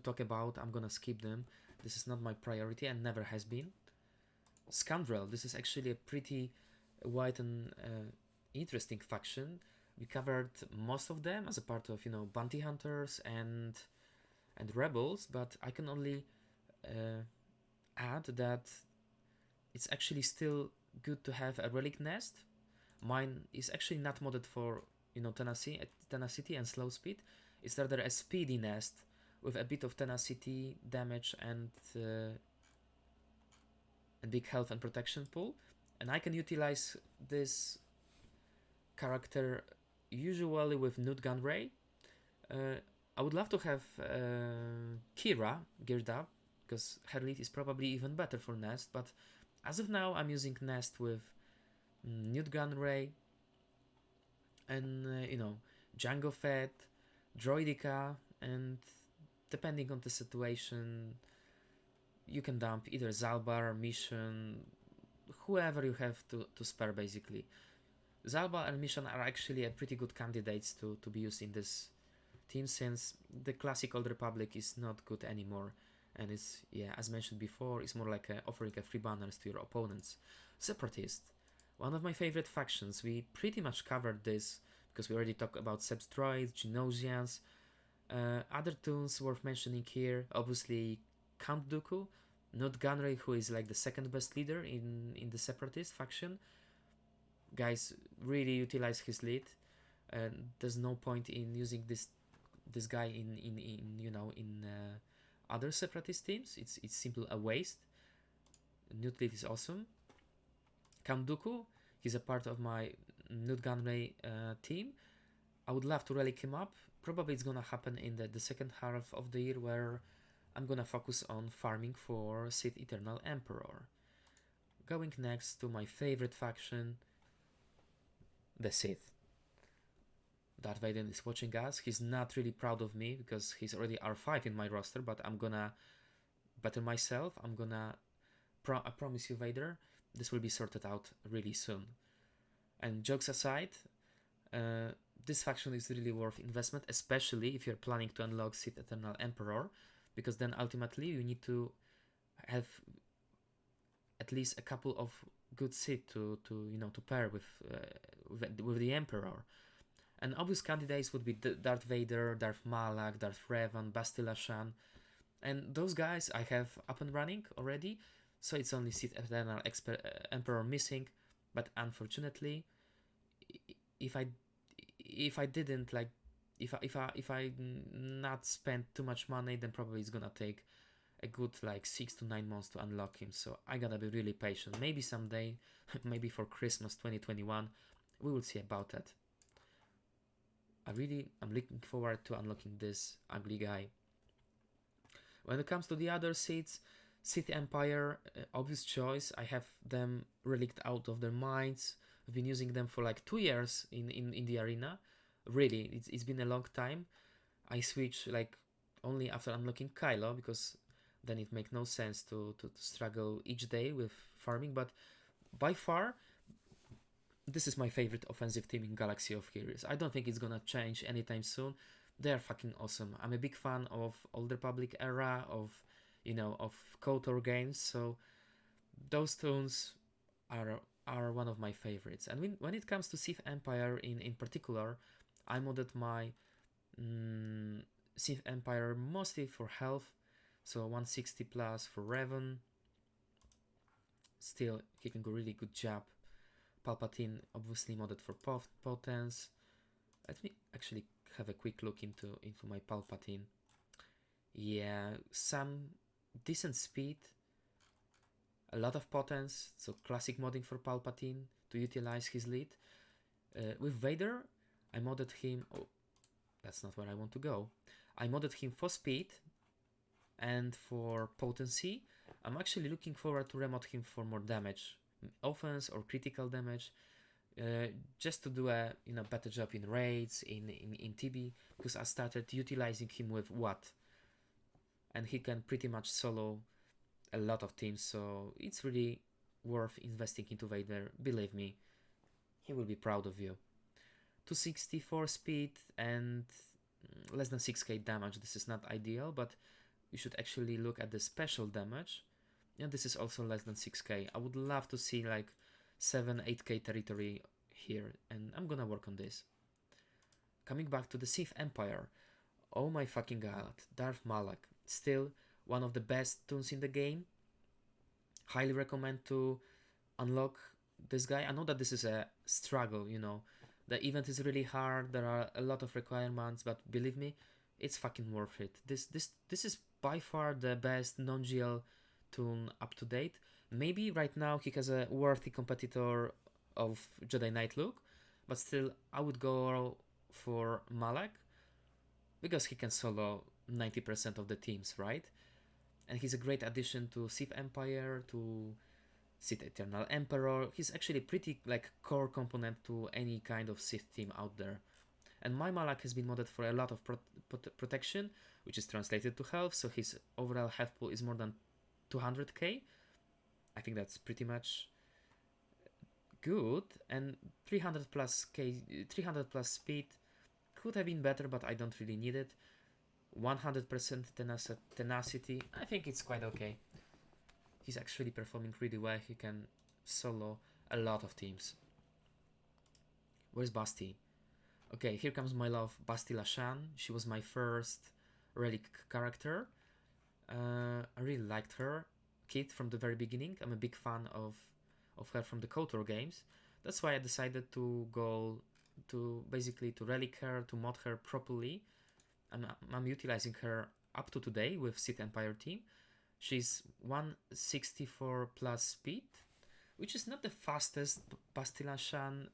talk about. I'm gonna skip them. This is not my priority and never has been. Scoundrel. This is actually a pretty wide and interesting faction. We covered most of them as a part of, you know, bounty hunters and rebels, but I can only add that it's actually still good to have a relic nest. Mine is actually not modded for, you know, tenacity and slow speed. It's rather a speedy nest with a bit of tenacity, damage, and big health and protection pool. And I can utilize this character usually with Nute Gunray. I would love to have Kira geared up, because her lead is probably even better for Nest, but as of now I'm using Nest with Nute Gunray and you know, Jango Fett, Droidica, and depending on the situation you can dump either Zalbar, Mission, whoever you have to spare basically. Zalbar and Mission are actually a pretty good candidates to be used in this team, since the classic Old Republic is not good anymore, and it's, yeah, as mentioned before, it's more like offering a free banners to your opponents. Separatist, one of my favorite factions. We pretty much covered this because we already talked about Seb's droids, Genosians. Other tunes worth mentioning here, obviously Count Dooku, Nute Gunray, who is like the second best leader in the Separatist faction. Guys, really utilize his lead, and there's no point in using this guy in you know, in other Separatist teams. It's simply a waste. Nute lead is awesome. Count Dooku, He's a part of my Newt Gunray team. I would love to relic him up. Probably it's gonna happen in the second half of the year, where I'm gonna focus on farming for Sith Eternal Emperor. Going next to my favorite faction, the Sith. Darth Vader is watching us. He's not really proud of me because he's already R5 in my roster, but I'm gonna better myself. I promise you, Vader, this will be sorted out really soon. And jokes aside, this faction is really worth investment, especially if you're planning to unlock Sith Eternal Emperor, because then ultimately you need to have at least a couple of good Sith to pair with the Emperor. And obvious candidates would be Darth Vader, Darth Malak, Darth Revan, Basti, and those guys I have up and running already. So it's only Sith Eternal Emperor missing. But unfortunately, if I not spend too much money, then probably it's gonna take a good 6 to 9 months to unlock him. So I gotta be really patient. Maybe someday, maybe for Christmas 2021, we will see about that. I'm looking forward to unlocking this ugly guy. When it comes to the other Siths, Sith Empire, obvious choice. I have them relicked out of their minds. I've been using them for 2 years in the arena. Really, it's been a long time. I switch only after unlocking Kylo, because then it makes no sense to struggle each day with farming. But by far, this is my favorite offensive team in Galaxy of Heroes. I don't think it's gonna change anytime soon. They are fucking awesome. I'm a big fan of Old Republic era, of KOTOR games, so those tunes are one of my favorites. And when it comes to Sith Empire in particular, I modded my Sith Empire mostly for health, so 160 plus for Revan. Still, he can go really good job. Palpatine obviously modded for potence. Let me actually have a quick look into my Palpatine. Yeah, some decent speed, a lot of potence, so classic modding for Palpatine to utilize his lead. With Vader, I modded him. Oh, that's not where I want to go. I modded him for speed and for potency. I'm actually looking forward to remod him for more damage, offense or critical damage, just to do a better job in raids, in TB, because I started utilizing him with Watt, and he can pretty much solo a lot of teams, so it's really worth investing into Vader. Believe me, he will be proud of you. 264 speed and less than 6k damage. This is not ideal, but you should actually look at the special damage. And this is also less than 6k. I would love to see 7-8k territory here, and I'm gonna work on this. Coming back to the Sith Empire, oh my fucking god, Darth Malak, still one of the best tunes in the game. Highly recommend to unlock this guy. I know that this is a struggle, the event is really hard, there are a lot of requirements, but believe me, it's fucking worth it. This is by far the best non-GL tune up to date. Maybe right now he has a worthy competitor of Jedi Knight look, but still I would go for Malak, because he can solo 90% of the teams, right? And he's a great addition to Sith Empire, to Sith Eternal Emperor. He's actually pretty core component to any kind of Sith team out there. And my Malak has been modded for a lot of protection, which is translated to health, so his overall health pool is more than 200k. I think that's pretty much good. And 300 plus speed could have been better, but I don't really need it. 100% tenacity, I think it's quite okay. He's actually performing really well. He can solo a lot of teams. Where's Basti? Okay, here comes my love, Basti Lashan. She was my first relic character. I really liked her kit from the very beginning. I'm a big fan of her from the KOTOR games. That's why I decided to go to basically to relic her, to mod her properly. I'm utilizing her up to today with Sith Empire team. She's 164 plus speed, which is not the fastest Bastilashan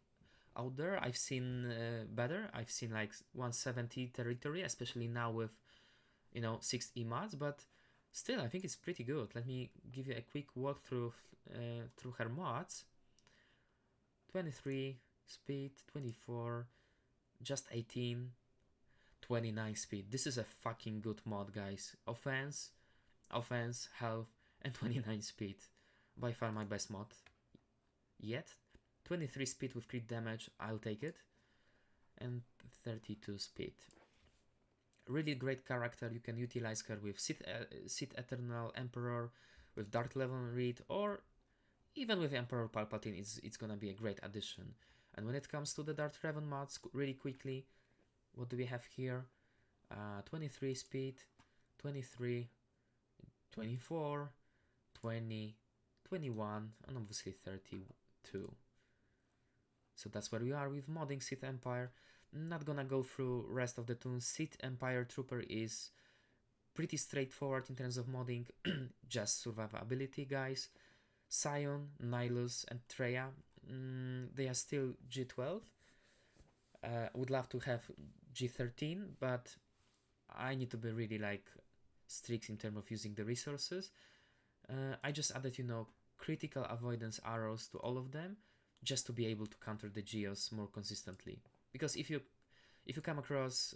out there. I've seen better. I've seen like 170 territory, especially now with 6 EMADs, but still I think it's pretty good. Let me give you a quick walkthrough through her mods. 23 speed, 24, just 18, 29 speed. This is a fucking good mod, guys. Offense, health, and 29 speed. By far my best mod yet. 23 speed with crit damage, I'll take it. And 32 speed. Really great character. You can utilize her with Sith Eternal Emperor, with Darth Level Reed, or even with Emperor Palpatine. It's gonna be a great addition. And when it comes to the Darth Revan mods, really quickly, what do we have here? 23 speed, 23, 24, 20, 21, and obviously 32. So that's where we are with modding Sith Empire. Not gonna go through rest of the tunes. Sith Empire Trooper is pretty straightforward in terms of modding. Just survivability, guys. Sion, Nihilus, and Treya, they are still G12. Would love to have G13, but I need to be really like strict in terms of using the resources. I just added, critical avoidance arrows to all of them, just to be able to counter the Geos more consistently. Because if you come across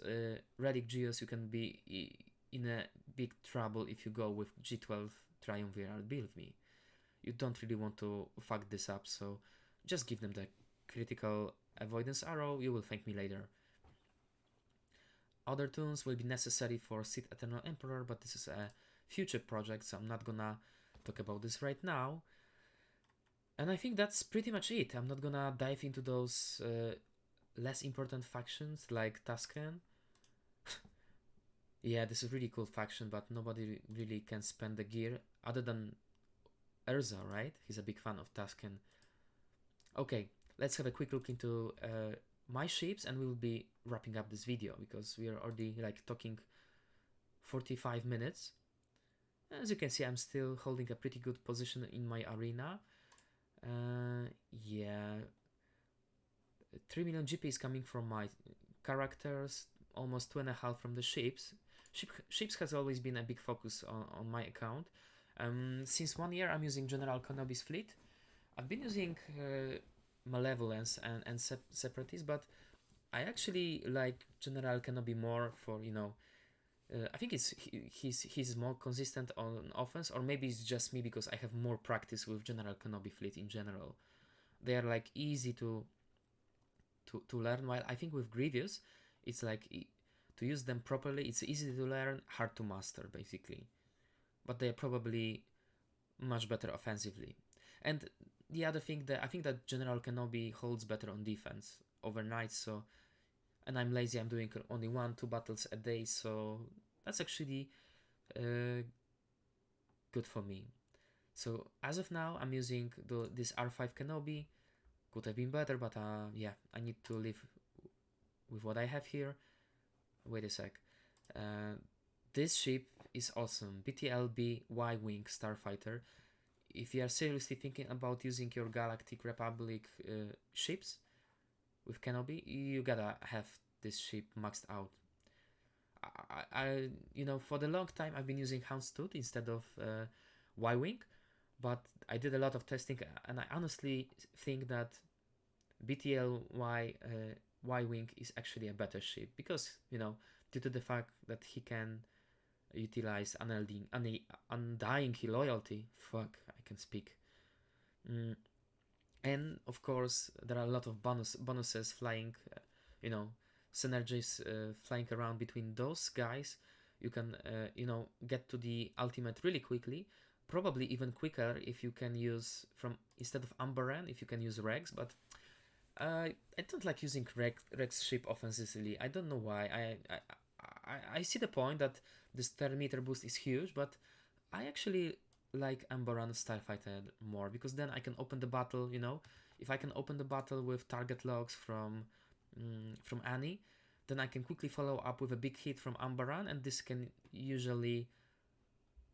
Relic Geos, you can be in a big trouble if you go with G12 Triumvirate, believe me. You don't really want to fuck this up, so just give them the critical avoidance arrow. You will thank me later. Other tunes will be necessary for Sith Eternal Emperor, but this is a future project, so I'm not gonna talk about this right now. And I think that's pretty much it. I'm not gonna dive into those less important factions like Tusken. Yeah, this is a really cool faction, but nobody really can spend the gear other than Urza, right? He's a big fan of Tusken. Okay, let's have a quick look into my ships, and we'll be wrapping up this video because we are already like talking 45 minutes. As you can see, I'm still holding a pretty good position in my arena. Yeah, 3 million GP is coming from my characters, almost 2.5 from the ships. Ships has always been a big focus on my account. Since 1 year, I'm using General Kenobi's fleet. I've been using Malevolence and Separatists, but I actually like General Kenobi more for, I think he's more consistent on offense, or maybe it's just me because I have more practice with General Kenobi fleet in general. They are like easy to learn, while I think with Grievous, it's like to use them properly, it's easy to learn, hard to master basically. But they are probably much better offensively. And the other thing that I think that General Kenobi holds better on defense overnight, so, and I'm lazy, I'm doing only 1-2 battles a day, so that's actually good for me. So as of now, I'm using this R5 Kenobi. Could have been better, but yeah, I need to live with what I have here. Wait a sec. This ship is awesome. BTLB Y-Wing Starfighter. If you are seriously thinking about using your Galactic Republic ships with Kenobi, you gotta have this ship maxed out. I for the long time I've been using Houndstooth instead of Y-Wing, but I did a lot of testing, and I honestly think that BTLY Y-Wing is actually a better ship because, due to the fact that he can utilize undying loyalty. Fuck, I can speak. And of course, there are a lot of bonuses flying, synergies flying around between those guys. You can, get to the ultimate really quickly. Probably even quicker if you can use instead of Umbaran, if you can use Rex, but I don't like using Rex ship offensively. I don't know why. I see the point that this 10-meter boost is huge, but I actually like Umbaran Starfighter more because then I can open the battle. If I can open the battle with target logs from Annie, then I can quickly follow up with a big hit from Umbaran, and this can usually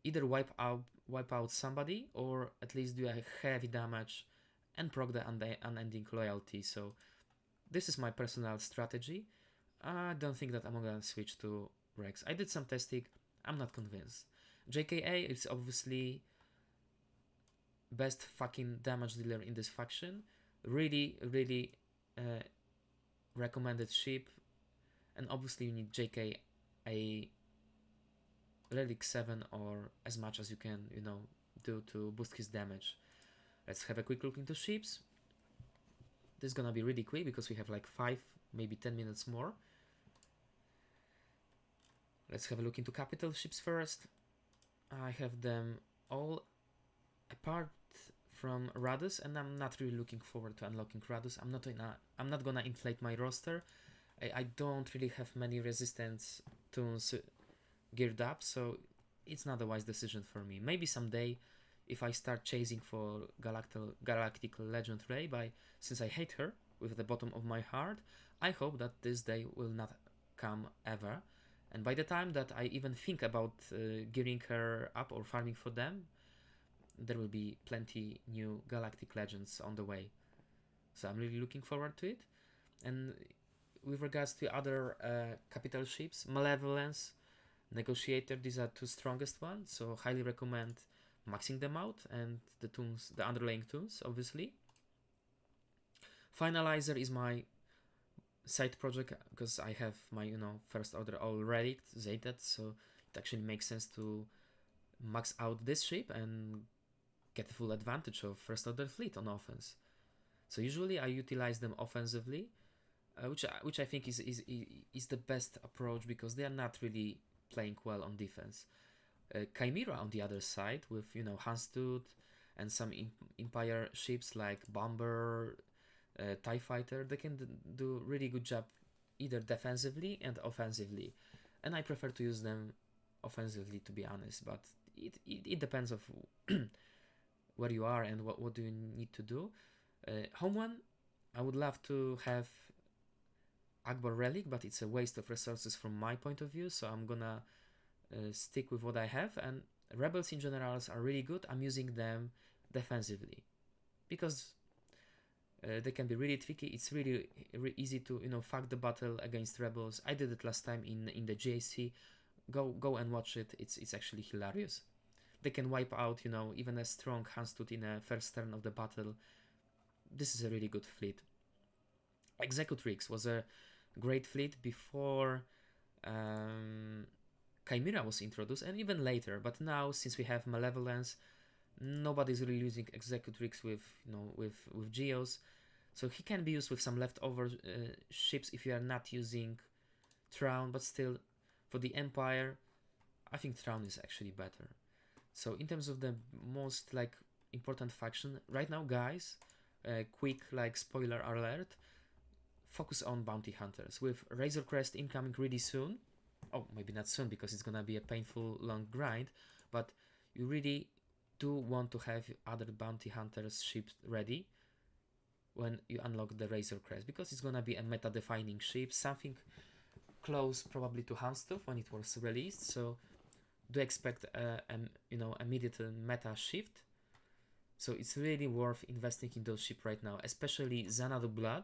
either wipe out somebody or at least do a heavy damage and proc the unending loyalty. So this is my personal strategy. I don't think that I'm gonna switch to Rex. I did some testing, I'm not convinced. JKA is obviously best fucking damage dealer in this faction. Really, really recommended ship. And obviously you need JK a Relic 7 or as much as you can, do to boost his damage. Let's have a quick look into ships. This is gonna be really quick because we have like 5, maybe 10 minutes more. Let's have a look into capital ships first. I have them all apart from Radus, and I'm not really looking forward to unlocking Radus. I'm not gonna inflate my roster. I don't really have many resistance tunes geared up, so it's not a wise decision for me. Maybe someday, if I start chasing for Galactic Legend Rey, since I hate her with the bottom of my heart, I hope that this day will not come ever. And by the time that I even think about gearing her up or farming for them, there will be plenty new Galactic Legends on the way. So I'm really looking forward to it. And with regards to other capital ships, Malevolence, Negotiator, these are two strongest ones, so highly recommend maxing them out, and the underlying tunes, obviously. Finalizer is my side project because I have my first order all relic zated, so it actually makes sense to max out this ship and get full advantage of first order fleet on offense. So usually I utilize them offensively, which I think is the best approach because they are not really playing well on defense. Chimera on the other side with Hanstut and some Empire ships like Bomber, TIE Fighter, they can do really good job either defensively and offensively, and I prefer to use them offensively, to be honest, but it depends of where you are and what do you need to do. Home one, I would love to have Akbar Relic, but it's a waste of resources from my point of view, so I'm gonna stick with what I have. And Rebels in general are really good. I'm using them defensively because they can be really tricky. It's really easy to fuck the battle against Rebels. I did it last time in the GAC. Go and watch it. It's actually hilarious. They can wipe out even a strong Hanstut in a first turn of the battle. This is a really good fleet. Executrix was a great fleet before Chimera was introduced, and even later. But now, since we have Malevolence, nobody's really using Executrix with Geos, so he can be used with some leftover ships if you are not using Thrawn. But still, for the Empire, I think Thrawn is actually better. So in terms of the most important faction right now, guys, quick spoiler alert. Focus on bounty hunters with Razor Crest incoming really soon. Oh, maybe not soon because it's gonna be a painful long grind, but you really do want to have other bounty hunters ships ready when you unlock the Razor Crest, because it's gonna be a meta defining ship, something close probably to Hanstuf when it was released. So do expect immediate meta shift. So it's really worth investing in those ships right now, especially Xanadu Blood,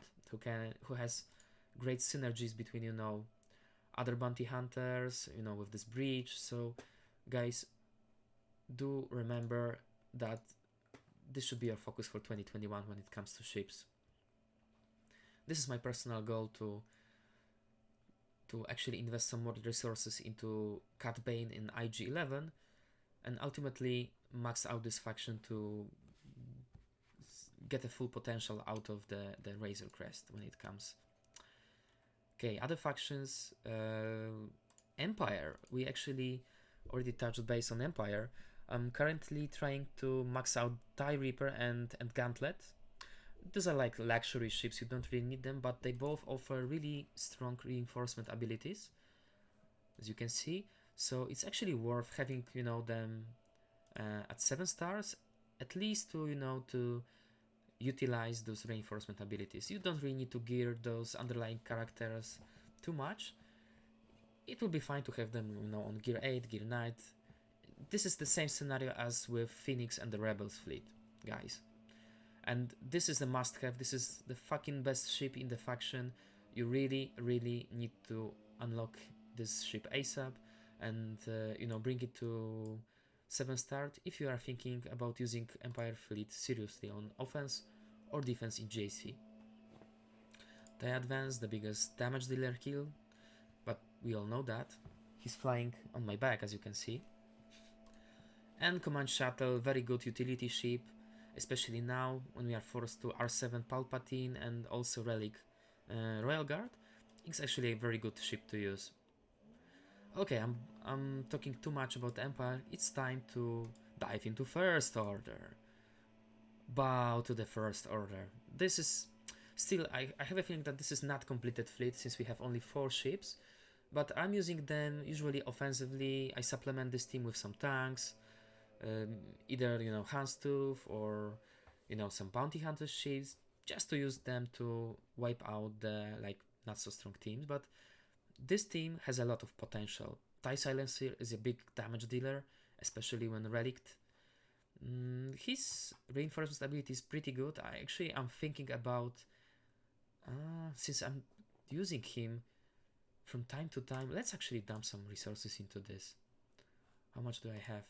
who has great synergies between other bounty hunters, with this breach. So guys, do remember that this should be your focus for 2021 when it comes to ships. This is my personal goal to actually invest some more resources into Cat Bane in IG-11 and ultimately max out this faction to get a full potential out of the Razor Crest when it comes. Okay, other factions, Empire. We actually already touched base on Empire. I'm currently trying to max out TIE Reaper and Gauntlet. These are luxury ships, you don't really need them, but they both offer really strong reinforcement abilities, as you can see. So it's actually worth having them at 7 stars, at least to utilize those reinforcement abilities. You don't really need to gear those underlying characters too much. It will be fine to have them on gear 8, gear 9. This is the same scenario as with Phoenix and the Rebels fleet, guys. And this is the must-have. This is the fucking best ship in the faction. You really, really need to unlock this ship ASAP and bring it to 7-star if you are thinking about using Empire fleet seriously on offense or defense in JC. The Advance, the biggest damage dealer kill, but we all know that. He's flying on my back, as you can see. And Command Shuttle, very good utility ship, especially now when we are forced to R7 Palpatine and also Relic Royal Guard. It's actually a very good ship to use. Okay, I'm talking too much about Empire. It's time to dive into First Order. Bow to the First Order. This is still, I have a feeling that this is not completed fleet since we have only 4 ships, but I'm using them usually offensively. I supplement this team with some tanks, either Houndstooth or some bounty hunter ships, just to use them to wipe out the not so strong teams. But this team has a lot of potential. TIE Silencer is a big damage dealer, especially when relict. His reinforcement ability is pretty good. I'm thinking about, since I'm using him from time to time, let's actually dump some resources into this. How much do I have?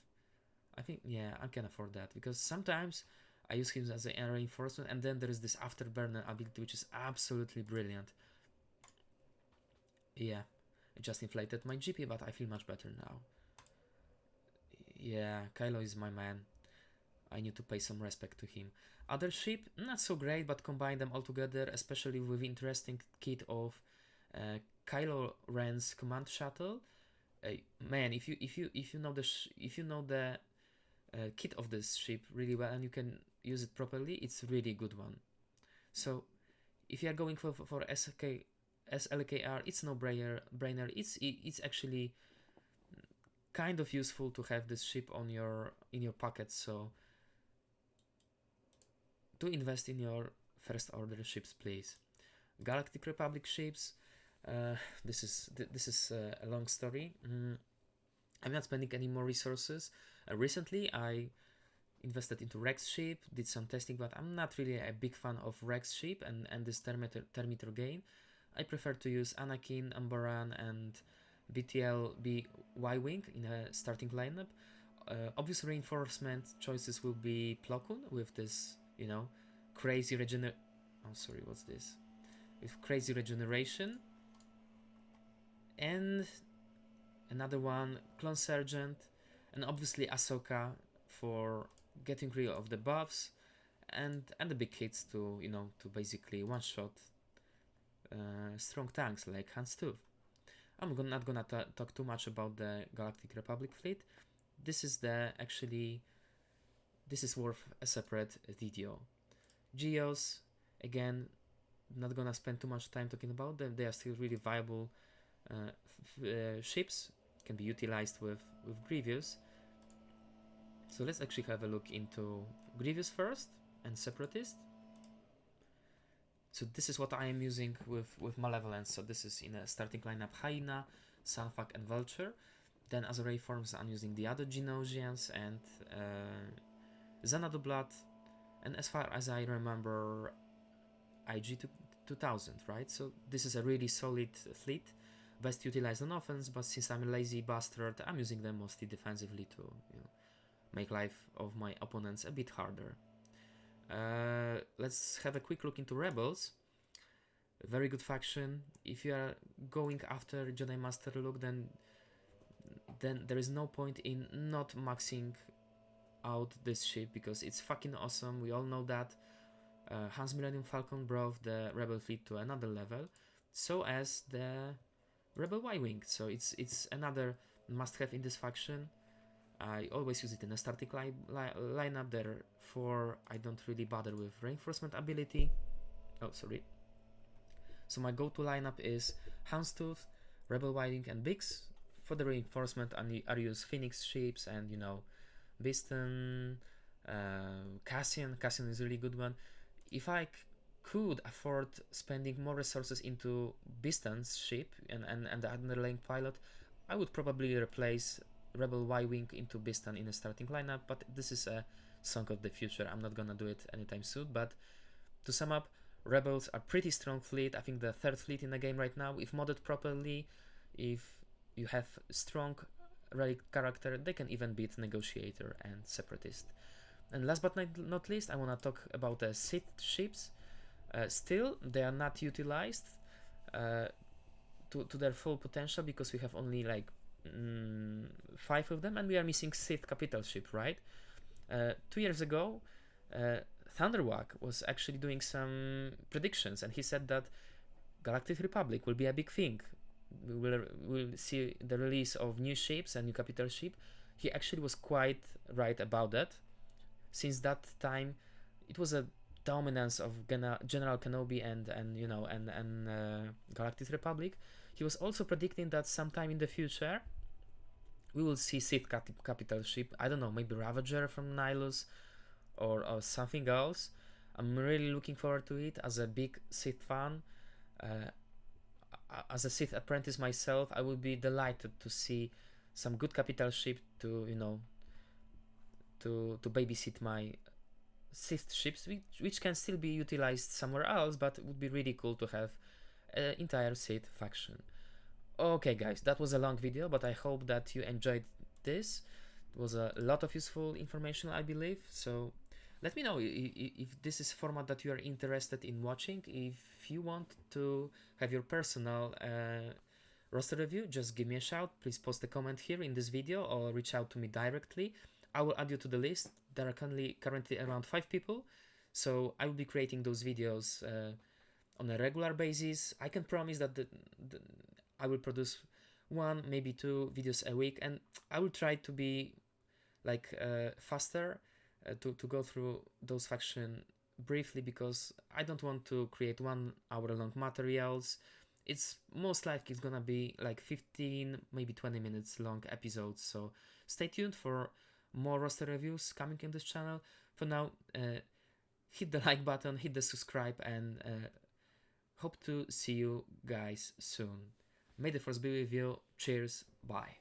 I think, yeah, I can afford that, because sometimes I use him as a reinforcement, and then there is this afterburner ability, which is absolutely brilliant. Yeah, it just inflated my GP, but I feel much better now. Yeah, Kylo is my man. I need to pay some respect to him. Other ship, not so great, but combine them all together, especially with interesting kit of Kylo Ren's command shuttle. Man, if you know the kit of this ship really well and you can use it properly, it's a really good one. So if you are going for SLKR, it's no brainer. It's actually kind of useful to have this ship in your pocket. So to invest in your First Order ships, please. Galactic Republic ships. This is a long story. I'm not spending any more resources. Recently, I invested into Rex ship, did some testing, but I'm not really a big fan of Rex ship and this Terminator gain. I prefer to use Anakin, Umbaran, and BTL-B Y-Wing in a starting lineup. Obvious reinforcement choices will be Plo Koon with this, crazy with crazy regeneration. And another one, Clone Sergeant, and obviously Ahsoka for getting rid of the buffs and the big hits to basically one-shot strong tanks like Houndstooth. I'm not gonna talk too much about the Galactic Republic fleet. This is worth a separate video. Geos, again, not gonna spend too much time talking about them. They are still really viable ships, can be utilized with Grievous. So let's actually have a look into Grievous first and Separatist. So this is what I am using with Malevolence. So this is in a starting lineup: Hyena, Sanfak, and Vulture. Then as array forms, I'm using the other Genosians and Xanadu Blood. And as far as I remember, IG 2000, right? So this is a really solid fleet, best utilized on offense, but since I'm a lazy bastard, I'm using them mostly defensively to make life of my opponents a bit harder. Let's have a quick look into Rebels. A very good faction. If you are going after Jedi Master look, then there is no point in not maxing out this ship, because it's fucking awesome. We all know that. Hans Millennium Falcon brought the Rebel fleet to another level, so as the Rebel Y-Wing. So it's another must-have in this faction. I always use it in a starting lineup, therefore I don't really bother with reinforcement ability. Oh, sorry. So my go-to lineup is Houndstooth, Rebel Y-Wing, and Bix. For the reinforcement, I use Phoenix ships and Biston, Cassian. Cassian is a really good one. If I could afford spending more resources into Biston's ship and the underlying pilot, I would probably replace Rebel Y-Wing into Bistan in a starting lineup, but this is a song of the future. I'm not gonna do it anytime soon, but to sum up, Rebels are pretty strong fleet. I think the third fleet in the game right now. If modded properly, if you have strong relic character, they can even beat Negotiator and Separatist. And last but not least, I want to talk about the Sith ships. Still, they are not utilized to their full potential because we have only like 5 of them, and we are missing Sith capital ship, right? 2 years ago, Thunder Wack was actually doing some predictions, and he said that Galactic Republic will be a big thing. We'll see the release of new ships and new capital ship. He actually was quite right about that. Since that time, it was a dominance of General Kenobi and Galactic Republic. He was also predicting that sometime in the future we will see Sith capital ship. I don't know, maybe Ravager from Nihilus or something else. I'm really looking forward to it as a big Sith fan. As a Sith apprentice myself, I would be delighted to see some good capital ship to to babysit my Sith ships, which can still be utilized somewhere else, but it would be really cool to have an entire Sith faction. Okay guys, that was a long video, but I hope that you enjoyed this. It was a lot of useful information, I believe, so let me know if this is a format that you are interested in watching. If you want to have your personal roster review, just give me a shout. Please post a comment here in this video or reach out to me directly. I will add you to the list. There are currently around 5 people, so I will be creating those videos on a regular basis. I can promise that I will produce 1, maybe 2 videos a week, and I will try to be like faster to go through those factions briefly, because I don't want to create 1 hour long materials. It's most likely it's gonna be like 15, maybe 20 minutes long episodes, so stay tuned for more roster reviews coming in this channel. For now, hit the like button, hit the subscribe, and hope to see you guys soon. May the force be with you. Cheers, bye.